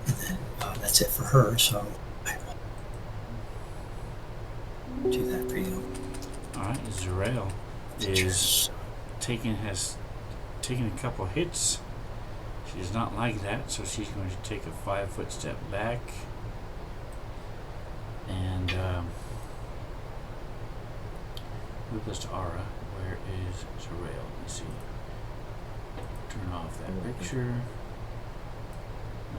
And then that's it for her, so I will do that for you. Alright, Zerael has taken a couple hits. She does not like that, so she's going to take a 5-foot step back. And move us to Aura. Where is Zerael? Let me see. Turn off that picture.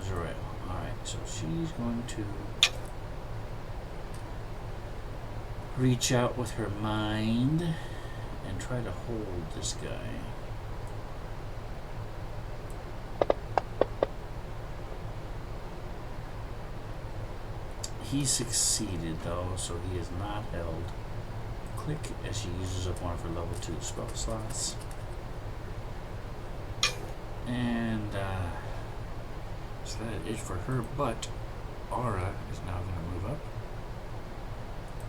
Zerael. Alright, so she's going to reach out with her mind and try to hold this guy. He succeeded though, so he is not held. Click as she uses up one of her level 2 spell slots. And so that is for her, but Aura is now going to move up.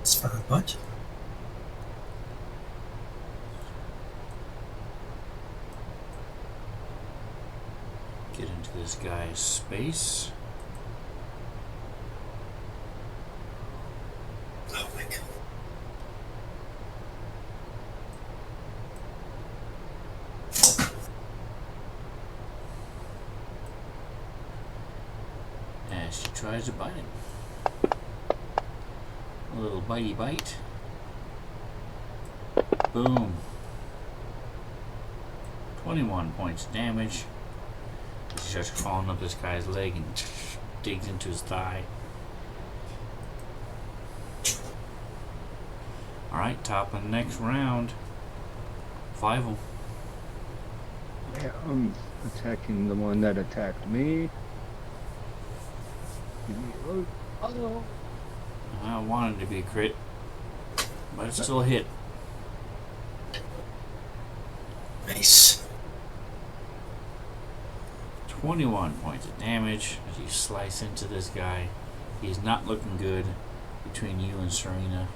It's for her butt. Get into this guy's space. Oh my god. And she tries to bite him. A little bitey bite. Boom. 21 points of damage. She starts crawling up this guy's leg and digs into his thigh. Alright, top of the next round. 5 of them. Yeah, I'm attacking the one that attacked me. Oh. I wanted to be a crit, but it's still a hit. Nice. 21 points of damage as you slice into this guy. He's not looking good between you and Serena.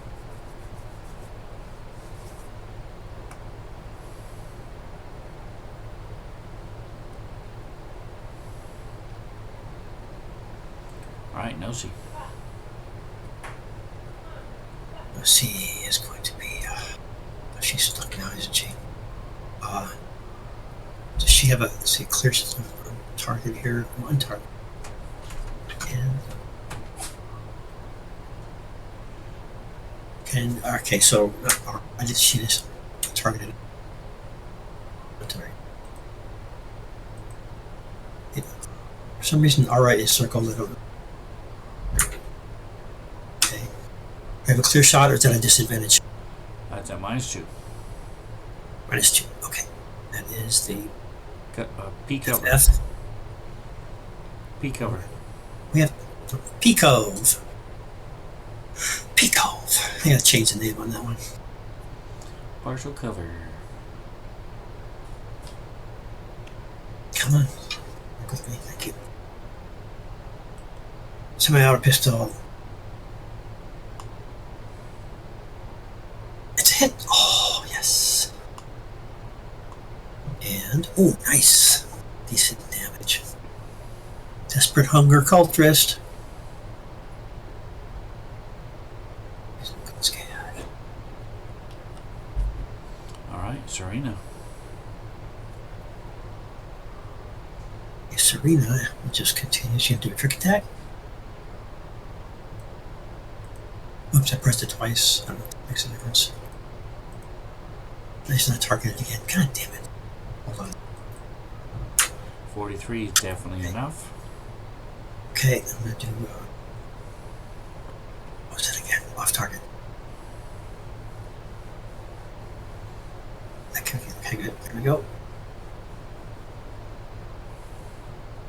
Alright, Nosy. Lucy is going to be, she's stuck now, isn't she? Does she have a, see, clear system target here? One target. And, okay, so, I just see this targeted. For some reason, Aura is circled. I don't know. Okay. I have a clear shot, or is that a disadvantage? That's at -2. -2. Okay. That is the P cover. F. P cover. We have P-Cove. P-Cove. I gotta change the name on that one. Partial cover. Come on. Work with me. Thank you. Semi-auto pistol. It's a hit. Oh, yes. And, oh, nice. Decent damage. Desperate Hunger Cultist. He's looking scared. Alright, Serena. Okay, Serena will just continue. She's going to do a trick attack. Oops, I pressed it twice. I don't know if that makes a difference. It's not targeted again. God damn it. Hold on. 43 is definitely enough. Okay, I'm going to do... what's that again? Off target. Okay, good. There we go.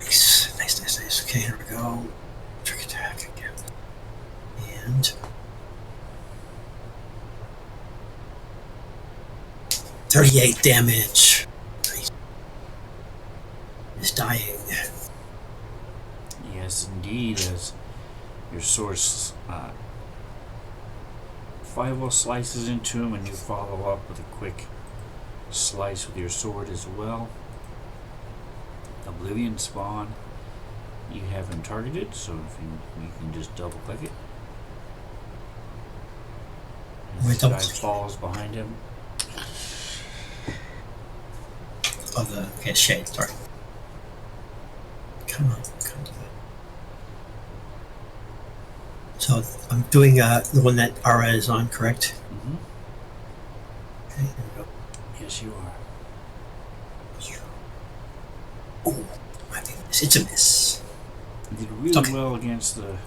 Nice. Okay, here we go. Trick attack again. And 38 damage. Nice. Is dying. Yes, indeed, as your sword Five-O slices into him, and you follow up with a quick slice with your sword as well. Oblivion Spawn, you have him targeted, so if you can just double click it. And this guy falls behind him. Oh, okay, shade, sorry. Come on, come to it. So I'm doing the one that Ara is on, correct? Mm-hmm. Okay, here we go. Yes, you are. Oh, my goodness, it's a miss. You did really well against the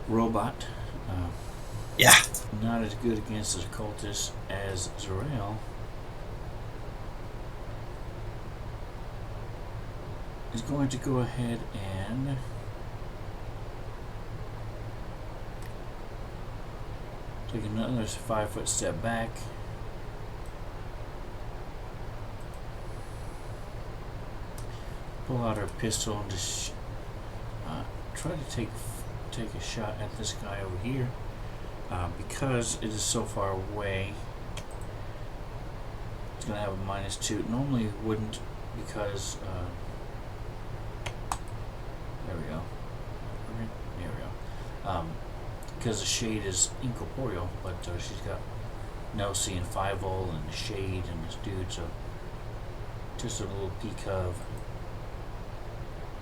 robot. Yeah. Not as good against the cultist as Zerael. Is going to go ahead and take another 5-foot step back. Pull out her pistol and just try to take a shot at this guy over here. Because it is so far away, it's going to have a -2. Normally it wouldn't, because there we go. There we go. Because the shade is incorporeal, but she's got Nelsie and 5-0 and the shade and this dude, so just a little peek of.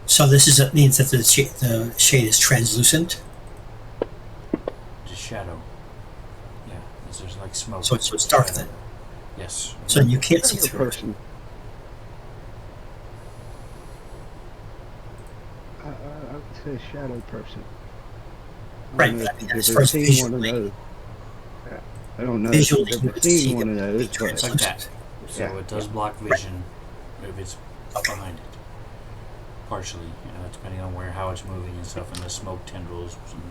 So this means that the shade is translucent. The shadow. Yeah, there's like smoke. So it's dark then. Yes. So you can't see Shadow through it. person. I would say shadow person. Right, I don't know but I if mean, you've as ever far as seen one of visually- those. Yeah. I don't know if Visually, you've you ever would see seen one of them those, be but Like that. So Yeah. it does block vision if it's Okay. behind it. Partially, depending on how it's moving and stuff, and the smoke tendrils and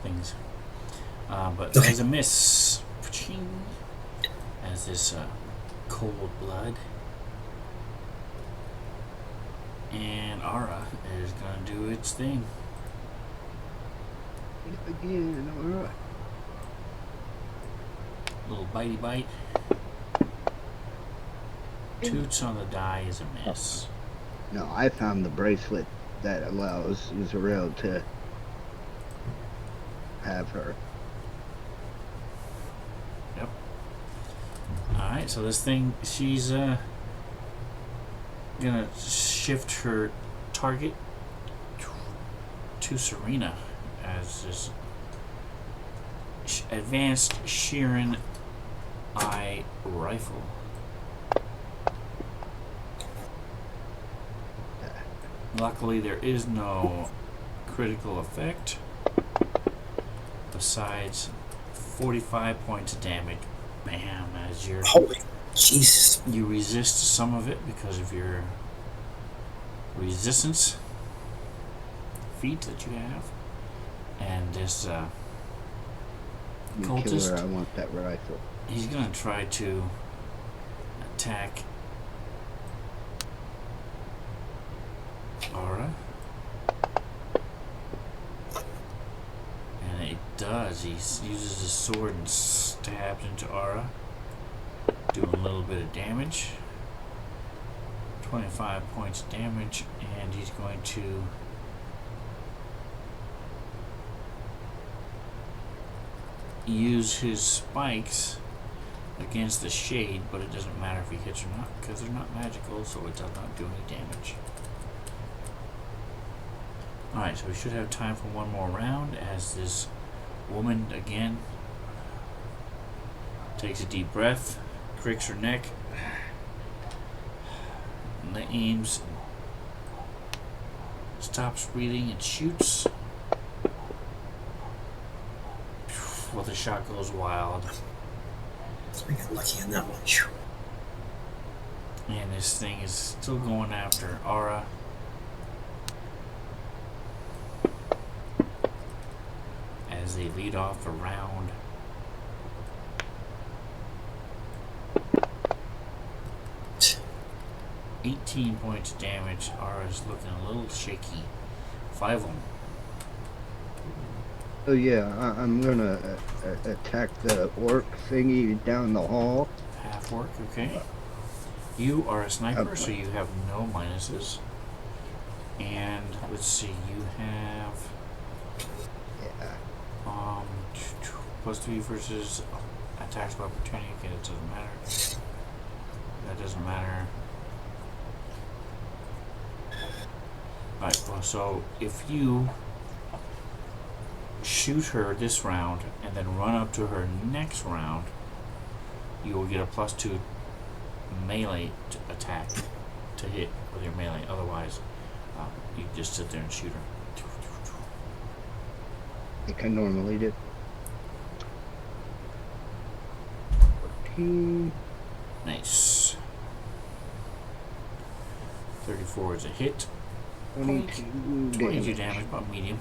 things. But Okay. there's a miss. Paching. As this cold blood. And Ara is going to do its thing. again, alright. Little bitey bite. Toots on the die is a miss. No, I found the bracelet that allows Zerael to have her. Yep. Alright, so this thing, she's gonna shift her target to Serena as this advanced Sheeran eye rifle. Luckily, there is no critical effect besides 45 points of damage. Bam! As your Holy Jesus! you resist some of it because of your resistance feat that you have, and this You kill cultist, her, I want that rifle. he's gonna try to attack Ara. And it does. He uses his sword and stabs into Ara, doing a little bit of damage. 25 points of damage, and he's going to use his spikes against the shade, but it doesn't matter if he hits or not because they're not magical, so it does not do any damage. Alright, so we should have time for one more round as this woman again takes a deep breath, cricks her neck, and aims, stops breathing, and shoots. Well, the shot goes wild, I got lucky on that one. and this thing is still going after Ara. they lead off the round. T- 18 points of damage. Ara's looking a little shaky. 5 of them. Oh yeah, I'm gonna attack the orc thingy down the hall. Half work, okay. You are a sniper, so you have no minuses. And let's see, you have Yeah. +3 versus attacks by opportunity. Okay, that doesn't matter. That doesn't matter. Alright, well, so if you shoot her this round and then run up to her next round, you will get a +2 melee attack to hit with your melee. Otherwise, you just sit there and shoot her. Like I normally do. 14. Nice. 34 is a hit. 22 22 damage. damage, about medium.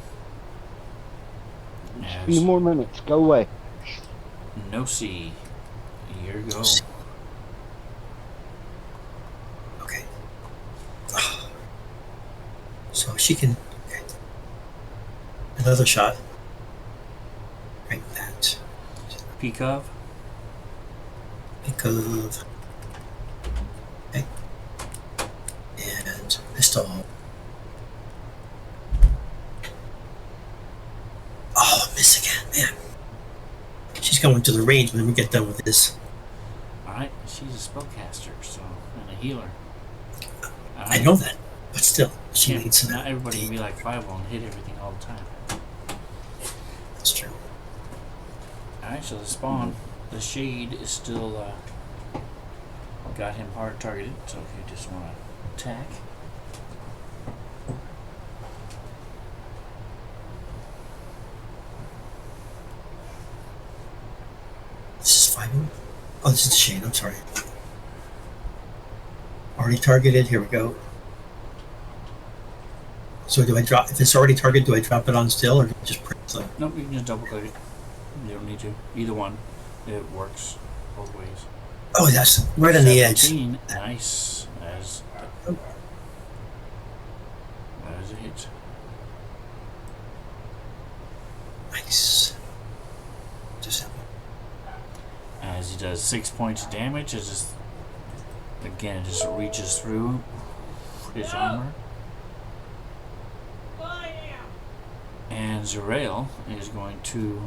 A few more minutes. Go away. No C. Here you go. Okay. So she can. Okay. Another shot. Right, that. Peek of. Because. Okay. And pistol. Oh, miss again, man. She's going to the range when we get done with this. Alright, she's a spellcaster, so, and a healer. I know that, but still, she needs some. Not everybody can be like 5 and hit everything all the time. That's true. Alright, so the spawn, the shade is still, got him hard targeted, so if you just want to attack. This is 5. Oh, this is the shade. I'm sorry. Already targeted. Here we go. So do I drop? If it's already targeted, do I drop it on still, or do I just press the? Nope, you can just double click it. You don't need to. Either one. It works both ways. Oh, that's right on the edge. 17, nice. That is a hit. Nice. Just have As he does 6 points of damage, it just reaches through his armor. And Zerael is going to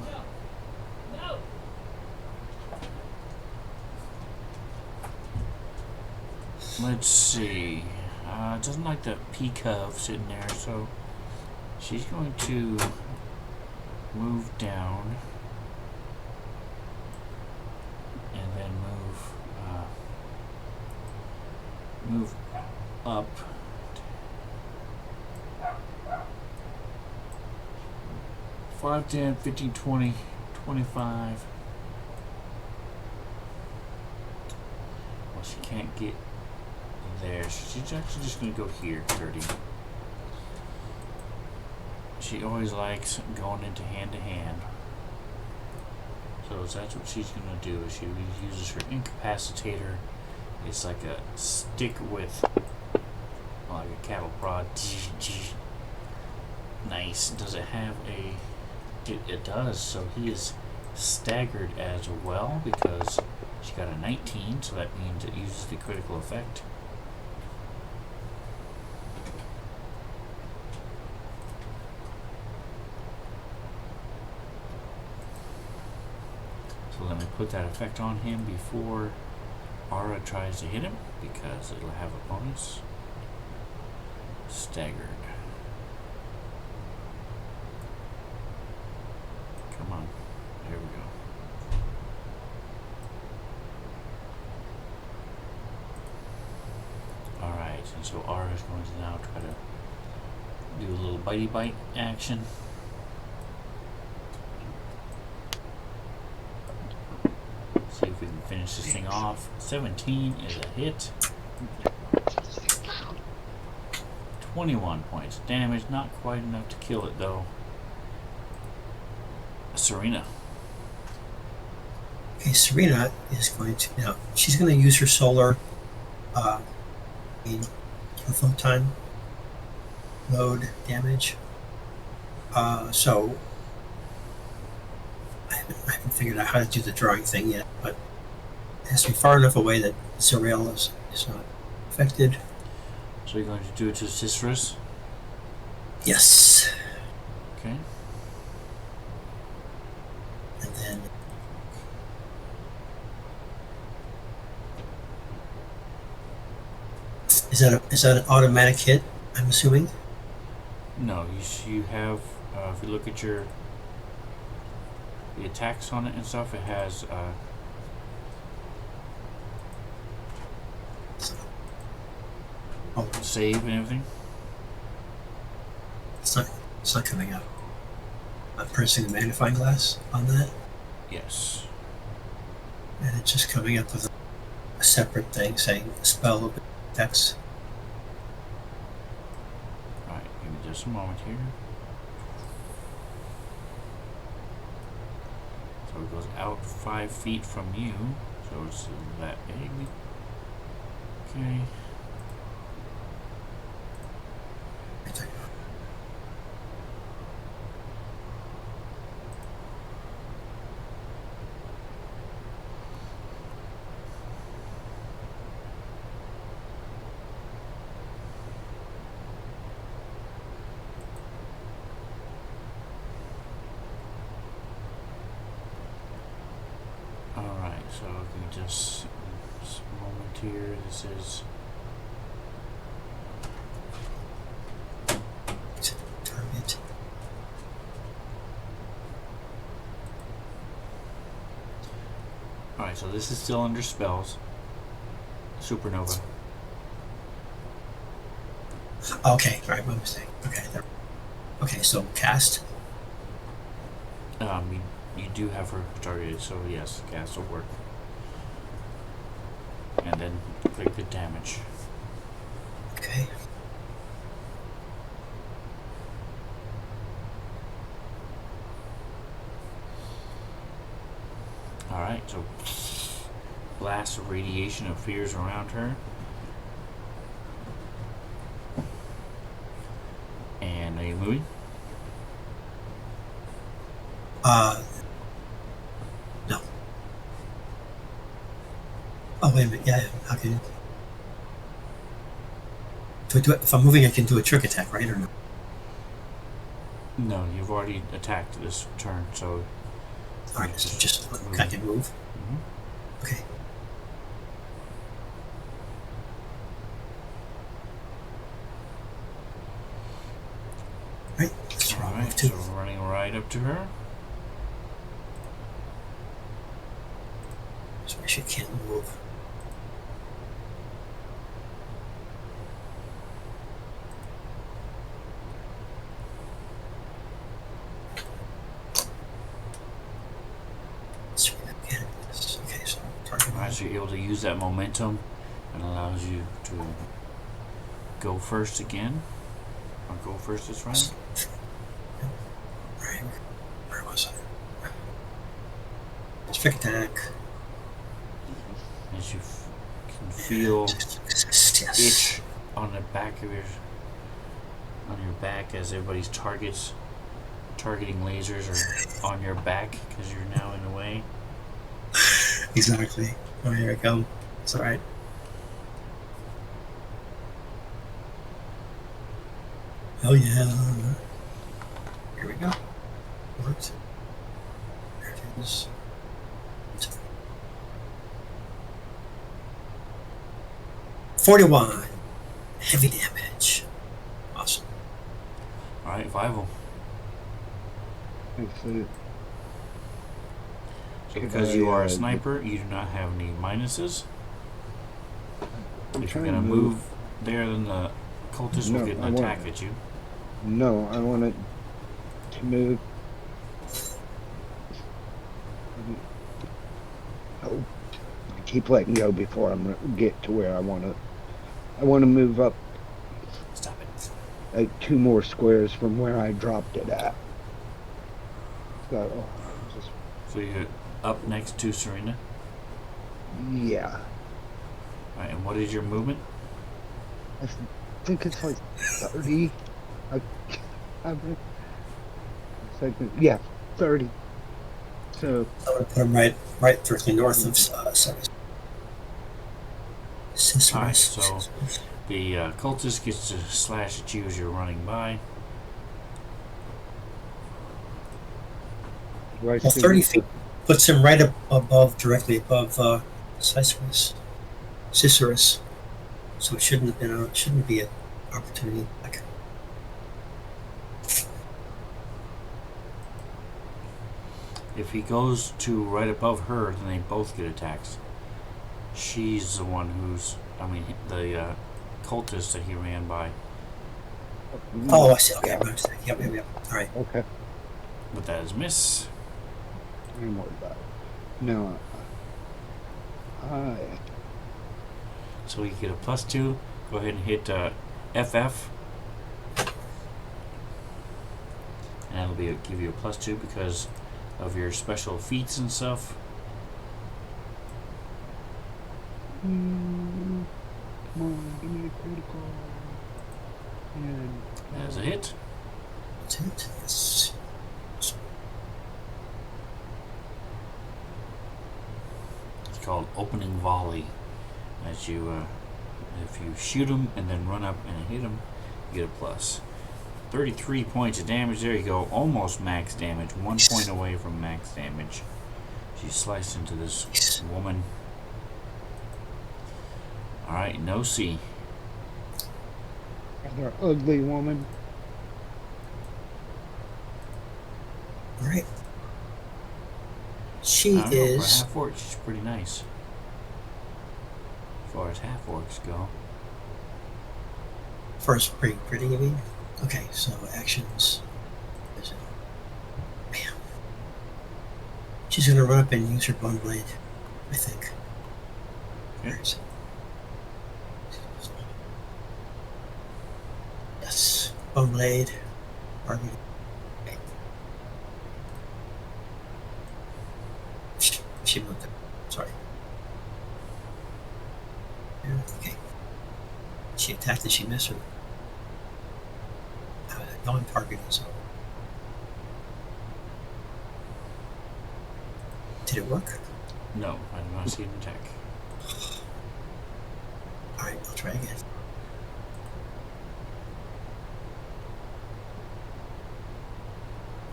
let's see. Doesn't like the peak of sitting there, so she's going to move down and then move up. 5, 10, 15, 20, 25. Well, she can't get there, so she's actually just going to go here, 30. She always likes going into hand to hand. So that's what she's going to do. She uses her incapacitator. It's like a stick with like a cattle prod. Nice. Does it have a... It does. So he is staggered as well because she got a 19, so that means it uses the critical effect. So let me put that effect on him before Ara tries to hit him, because it'll have a bonus. Staggered. Come on. There we go. Alright, and so Ara is going to now try to do a little bitey bite action. See if we can finish this thing off. 17 is a hit. 21 points of damage. Not quite enough to kill it though. Serena. Okay, Serena is going to now. She's going to use her solar, in photon load damage. So I haven't figured out how to do the drawing thing yet, but it has to be far enough away that Zerael is not affected. So you're going to do it to Cicerus? Yes. Okay. And then is that an automatic hit? I'm assuming. No, you have, if you look at the attacks on it and stuff, it has, Oh, save and everything. it's not coming up. I'm pressing the magnifying glass on that, Yes. and it's just coming up with a separate thing saying spell attacks. Alright, give me just a moment here. So it goes out 5 feet from you, so it's that big. Okay. Alright, so give me just a moment here. This is Target. alright, so this is still under spells. Supernova. Okay, all right, my mistake. Okay, there. Okay, so cast. You do have her targeted, so yes, cast will work. And then click the damage. Okay. Alright, so blast of radiation appears around her. And are you moving? No. Oh, wait a minute. Yeah, how can if I'm moving, I can do a trick attack, right, or no? No, you've already attacked this turn, so. All right, so just I can move. Mm-hmm. Okay. Right. Let's try Alright, move so two. running right up to her. So she can't move. Let's try that again. Okay, so target. Alright, so you're able to use that momentum and allows you to go first again. Or go first this round. Right. Where was I? Trick attack. As you can feel Yes. itch on the back of on your back as everybody's targeting lasers are on your back because you're now in the way. Exactly. Oh, here I come. It's alright. Oh yeah. Here we go. Worked. There it is. 41. Heavy damage. Awesome. Alright, Vival. Excellent. So Could because you I, are a sniper, you do not have any minuses. I'm If you're trying to gonna move there, then the cultist will No, get I an won't. attack at you. No, I want it to move. Oh, keep letting go before I get to where I want to. I want to move up Stop it. like 2 more squares from where I dropped it at. just So you're up next to Serena. yeah. All right, and what is your movement? I think it's like 30. I, I'm yeah, 30. So I'm gonna put him right directly north of All right, Cicerus. so the cultist gets to slash at you as you're running by. do I Well, still 30 get feet puts him right above, directly above Cicerus. Cicerus. So it shouldn't be an opportunity. Like, If he goes to right above her, then they both get attacks. She's the one who's, the cultist that he ran by. oh, I see. Okay, I'm mistaken. Yep. All right. Okay. But that is miss. I'm worried about it. No. I So you get a +2. Go ahead and hit FF. And that'll give you a +2 because of your special feats and stuff. Come on, give me a critical. And That's a hit. That's it. Yes. It's called opening volley. As you, if you shoot him and then run up and hit him, you get a plus. 33 points of damage. There you go. Almost max damage. 1 point away from max damage. She sliced into this woman. Alright, no C. another ugly woman. All right. She I don't know, for a is. half orc, she's pretty nice. As far as half orcs go. First, pretty, you mean? Okay, so actions. Is it? Bam. She's gonna run up and use her bone blade, I think. Where is it? Yes, bone blade. Target. She moved it. Sorry. Yeah, okay. She attacked and she missed her. Non-targeting, so. Did it work? No, I do not see an attack. Alright, I'll try again.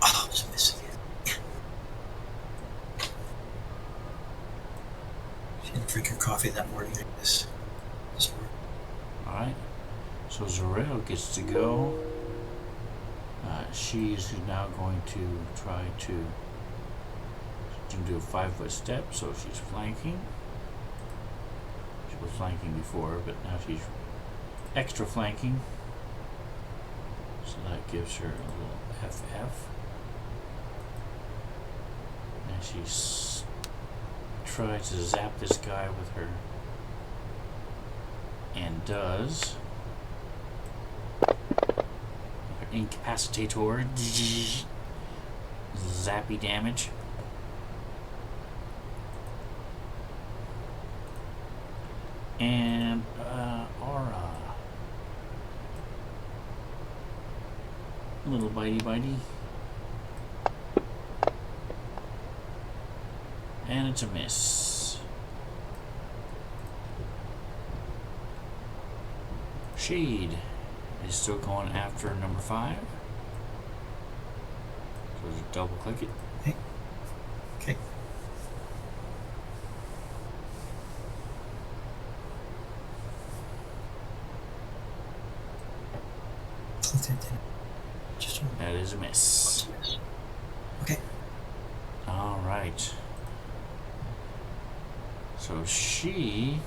Oh, it's a miss again. She didn't drink her coffee that morning, I guess. This morning. Alright. So Zarel gets to go. She's now going to try to do a 5-foot step, so she's flanking. She was flanking before, but now she's extra flanking. So that gives her a little FF. And she tries to zap this guy with her. And does. Incapacitator. Zappy damage. And aura. Little bitey. And it's a miss. Shade is still going after number 5. So just double click it. Okay. That is a miss. Okay. Alright. So she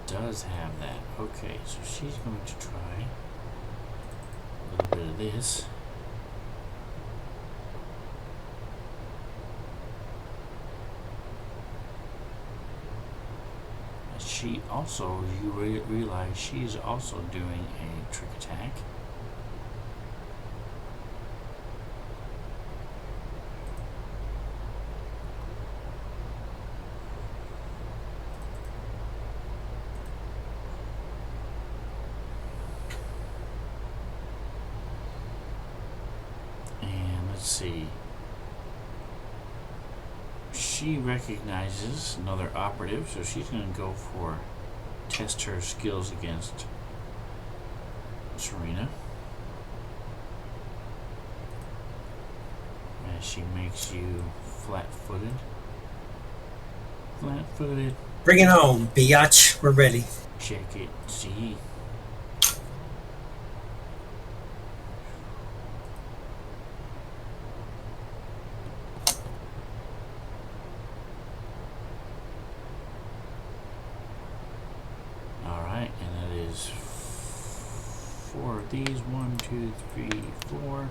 does have that. Okay, so she's going to try a little bit of this. she also, you realize she's also doing a trick attack. And let's see. She recognizes another operative, so she's going to go for test her skills against Serena. As she makes you flat-footed. Flat-footed. Bring it home, biatch. We're ready. Check it. See. Alright, and that is 4 of these. 1, 2, 3, 4.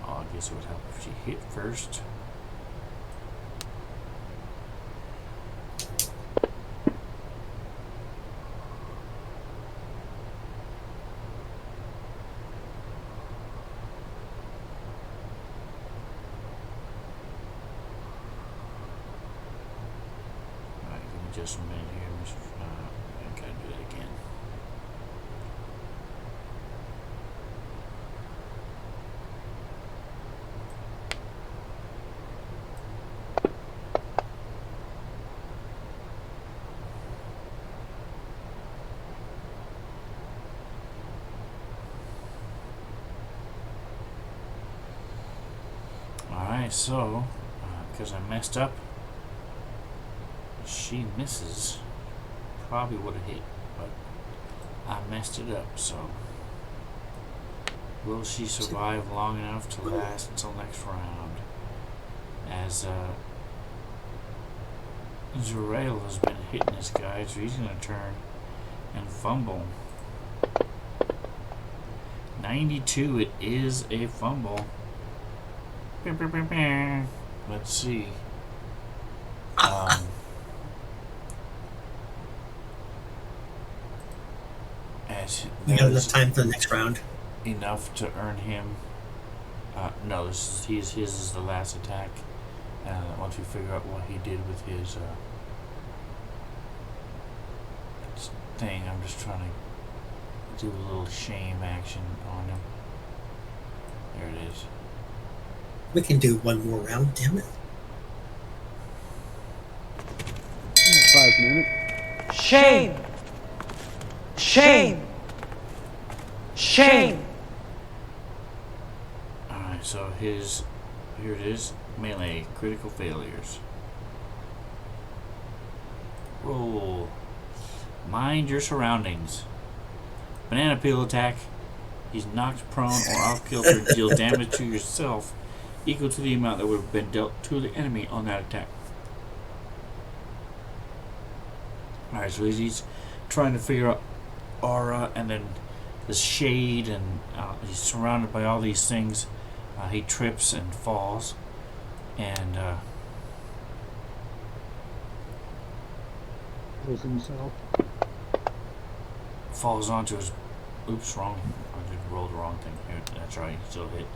Oh, I guess it would help if she hit first. Alright, give me just a minute here, Mr. I gotta do that again. Alright, so, because I messed up, she misses. Probably would have hit, but I messed it up, so. Will she survive long enough to last until next round? As, Zurail has been hitting this guy, so he's going to turn and fumble. 92, it is a fumble. Let's see. As We got enough time for the next round. enough to earn him. No, his is the last attack. Once we figure out what he did with his thing, I'm just trying to do a little shame action on him. There it is. We can do one more round, damn it. 5 minutes. Shame! Shame! Shame! Alright, so here it is. Melee, critical failures. Roll. Mind your surroundings. Banana peel attack. He's knocked prone or off kilter, deal damage to yourself equal to the amount that would have been dealt to the enemy on that attack. Alright, so he's trying to figure out aura and then the shade, and he's surrounded by all these things. He trips and falls, and Kills himself. falls onto his. Oops, wrong. I did roll the wrong thing. Here, that's right. He still hit.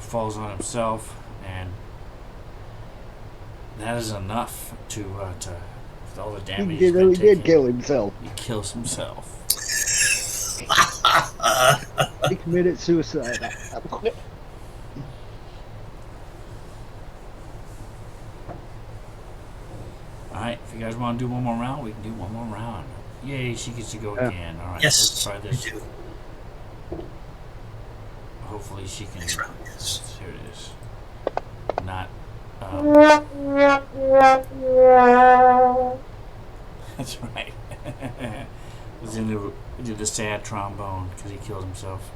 Falls on himself, and that is enough to with all the damage He he's been taking, did kill himself. he kills himself. He committed suicide. Alright, if you guys want to do one more round, we can do one more round. Yay, she gets to go Yeah. again. Alright, Yes, let's try we this. do. Hopefully she can. Next round, yes. Here it is. Not. That's right. Did the sad trombone because he killed himself.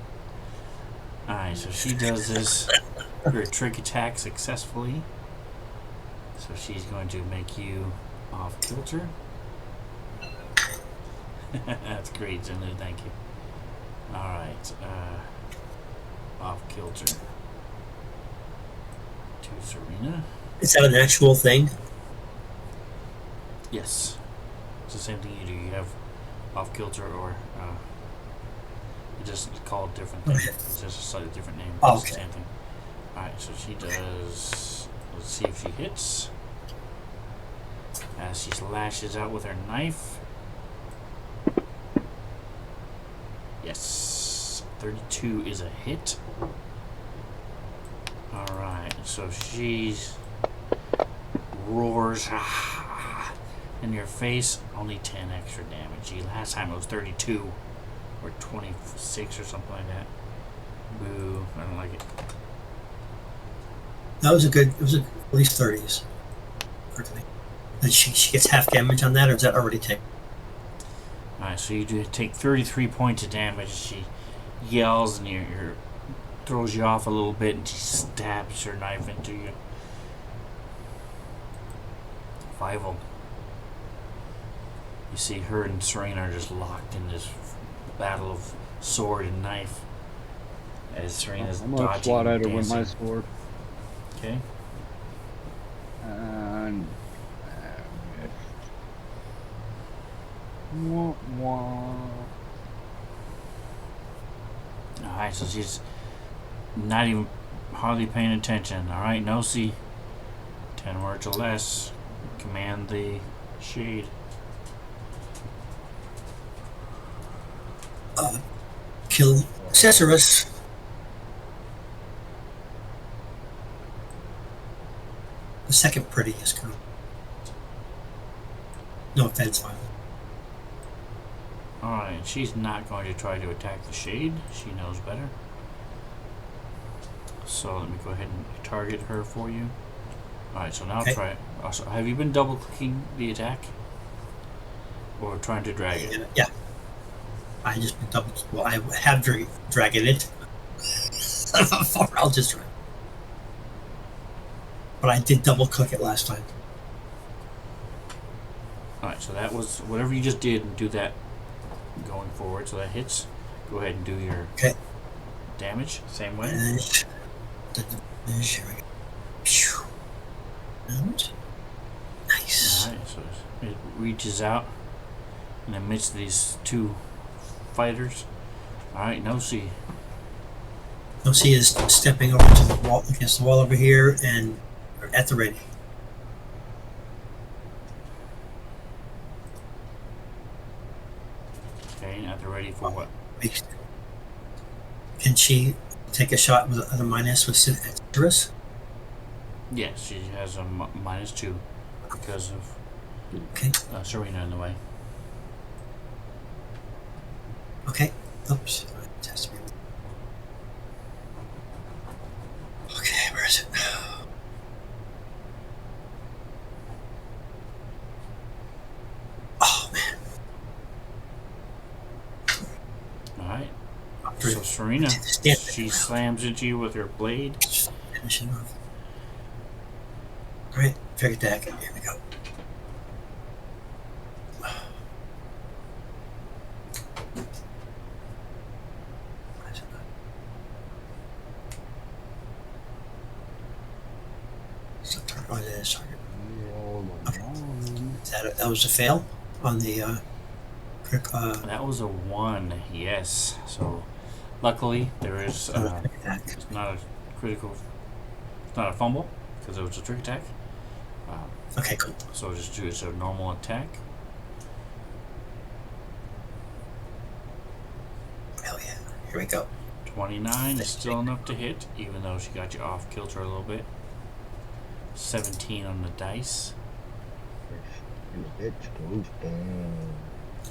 Alright, so she does this. Her trick attack successfully. So she's going to make you off kilter. That's great, Zinlu, thank you. Alright, off kilter. to Serena. Is that an actual thing? Yes. It's the same thing you do. You have off kilter or you just call it different thing. Okay. It's just a slightly different name. Oh, It's the okay. same thing. Alright, so she does. Let's see if she hits. As she lashes out with her knife. Yes. 32 is a hit. Alright, so she's roars in your face, only 10 extra damage. Gee, last time it was 32 or 26 or something like that. Boo, I don't like it. That was a good. It was at least 30s. And she gets half damage on that, or is that already taken? Alright, so you do take 33 points of damage. She yells and your throws you off a little bit, and she stabs her knife into you. 5. You see her and Serena are just locked in this battle of sword and knife. As Serena's I'm gonna dodging swat and at her with my dancing. sword. Okay. And wah, wah. Alright, so she's not even hardly paying attention. Alright, Nosy. 10 words or less. Command the shade. Kill Cesaris. The second prettiest girl. No offense, Violet. Alright, she's not going to try to attack the shade. She knows better. So let me go ahead and target her for you. Alright, so now Okay. try it. Also, have you been double clicking the attack? Or trying to drag it? Yeah. I just been double. Well, I have dragging it. I'll just drag. But I did double click it last time. Alright, so that was whatever you just did, and do that going forward. So that hits. Go ahead and do your Okay. damage. Same way. And here we go. Phew. And nice. Alright, so it reaches out in the midst of these two fighters. Alright, Nosy. Lucy is stepping over to the wall, against the wall over here, and at the ready. Okay, now they're ready for what? Can she take a shot with the minus with Citrus? Yes, she has a -2 because of Okay. Serena in the way. Okay. Oops. Test me. Okay, where is it? Oh man. Alright, After so Serena, Stand she around. slams into you with her blade. Finish it off. Alright, figure attack. Here we go. Why is it not? So turn on this target. That was a fail on the That was a 1, yes. So, luckily, there is attack. it's not a critical, it's not a fumble because it was a trick attack. Okay, cool. So just do it's a normal attack. Hell yeah. Here we go. 29 is still enough to hit, even though she got you off kilter a little bit. 17 on the dice. It goes down.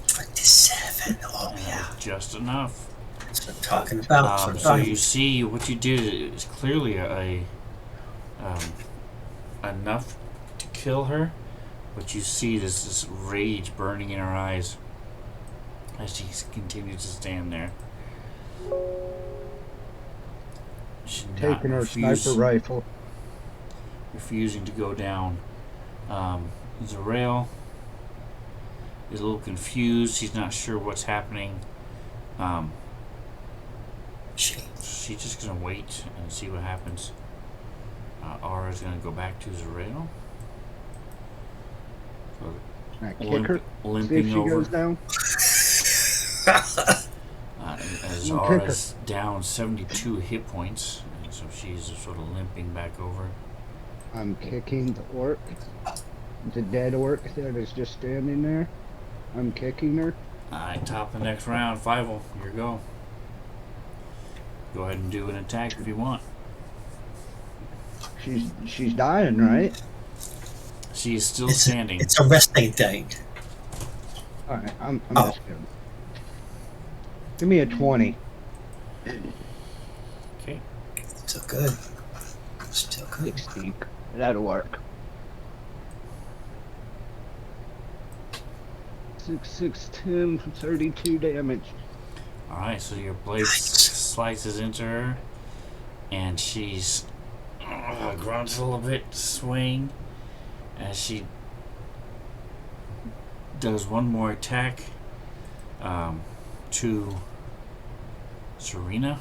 27. Oh And yeah. just enough. That's what I'm talking about. That's what I'm So talking you see what you did is clearly a enough to kill her, but you see this rage burning in her eyes as she continues to stand there. She's not Taking her sniper rifle. refusing to go down. Zarel is a little confused. He's not sure what's happening. Shit. She's just gonna wait and see what happens. Aura's going to go back to Zareo. So Can I kick her? See if limping she over. goes down. As I'll kick her. Aura's down 72 hit points, and so she's sort of limping back over. I'm kicking the orc. The dead orc that is just standing there. I'm kicking her. Alright, top of the next round. Fievel, here you go. Go ahead and do an attack if you want. She's dying, right? She is still standing. It's a resting thing. Alright, I'm just kidding. Give me a 20. Okay. Still good. Still good. 16. That'll work. 6, 6, 10, 32 damage. Alright, so your blade slices into her, and she's grunts a little bit, swaying, as she does one more attack to Serena.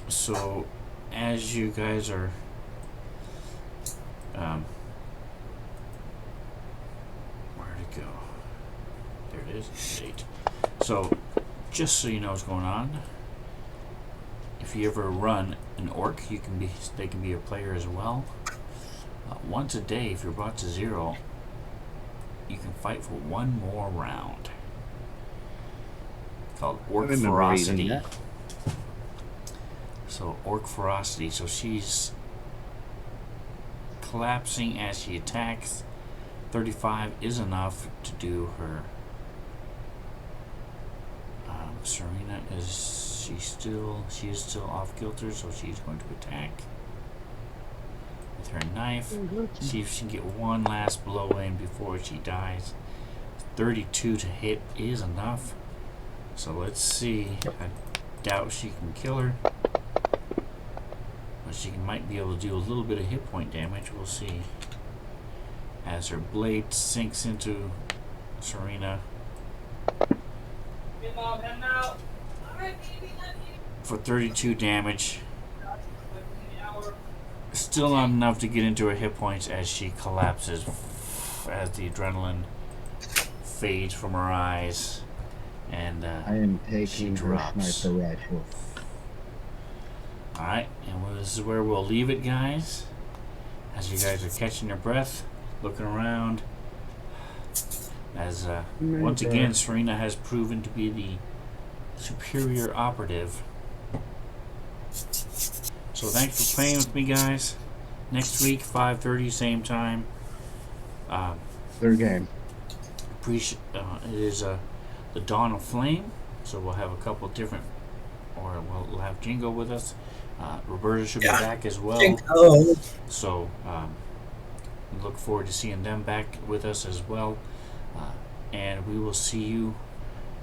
So, as you guys are where'd it go? There it is. 8. So, just so you know what's going on, if you ever run an orc, they can be a player as well. Once a day, if you're brought to 0, you can fight for one more round. Called Orc Ferocity. So Orc Ferocity. So she's collapsing as she attacks. 35 is enough to do her. Serena she is still off kilter, so she's going to attack with her knife. See if she can get one last blow in before she dies. 32 to hit is enough. So let's see. I doubt she can kill her, but she might be able to do a little bit of hit point damage. We'll see. As her blade sinks into Serena. For 32 damage. Still not enough to get into her hit points as she collapses, as the adrenaline fades from her eyes, and I am she taking her drops. sniper rifle. Alright, and this is where we'll leave it, guys. As you guys are catching your breath, looking around, as once again Serena has proven to be the superior operative. So thanks for playing with me, guys. Next week, 5:30, same time. Third game. It is the Dawn of Flame, so we'll have a couple different, or we'll have Jingo with us. Roberta should be back as well. Jingo. So look forward to seeing them back with us as well. And we will see you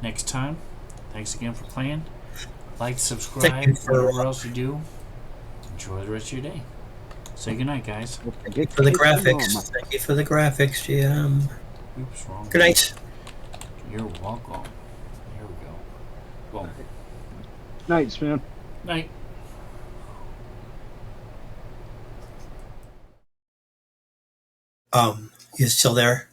next time. Thanks again for playing. Like, subscribe, whatever else you do. Enjoy the rest of your day. Say goodnight, guys. Thank you for the graphics. Thank you for the graphics, GM. Oops, wrong. Good night. You're welcome. Here we go. Boom. Nights, man. Night. You still there?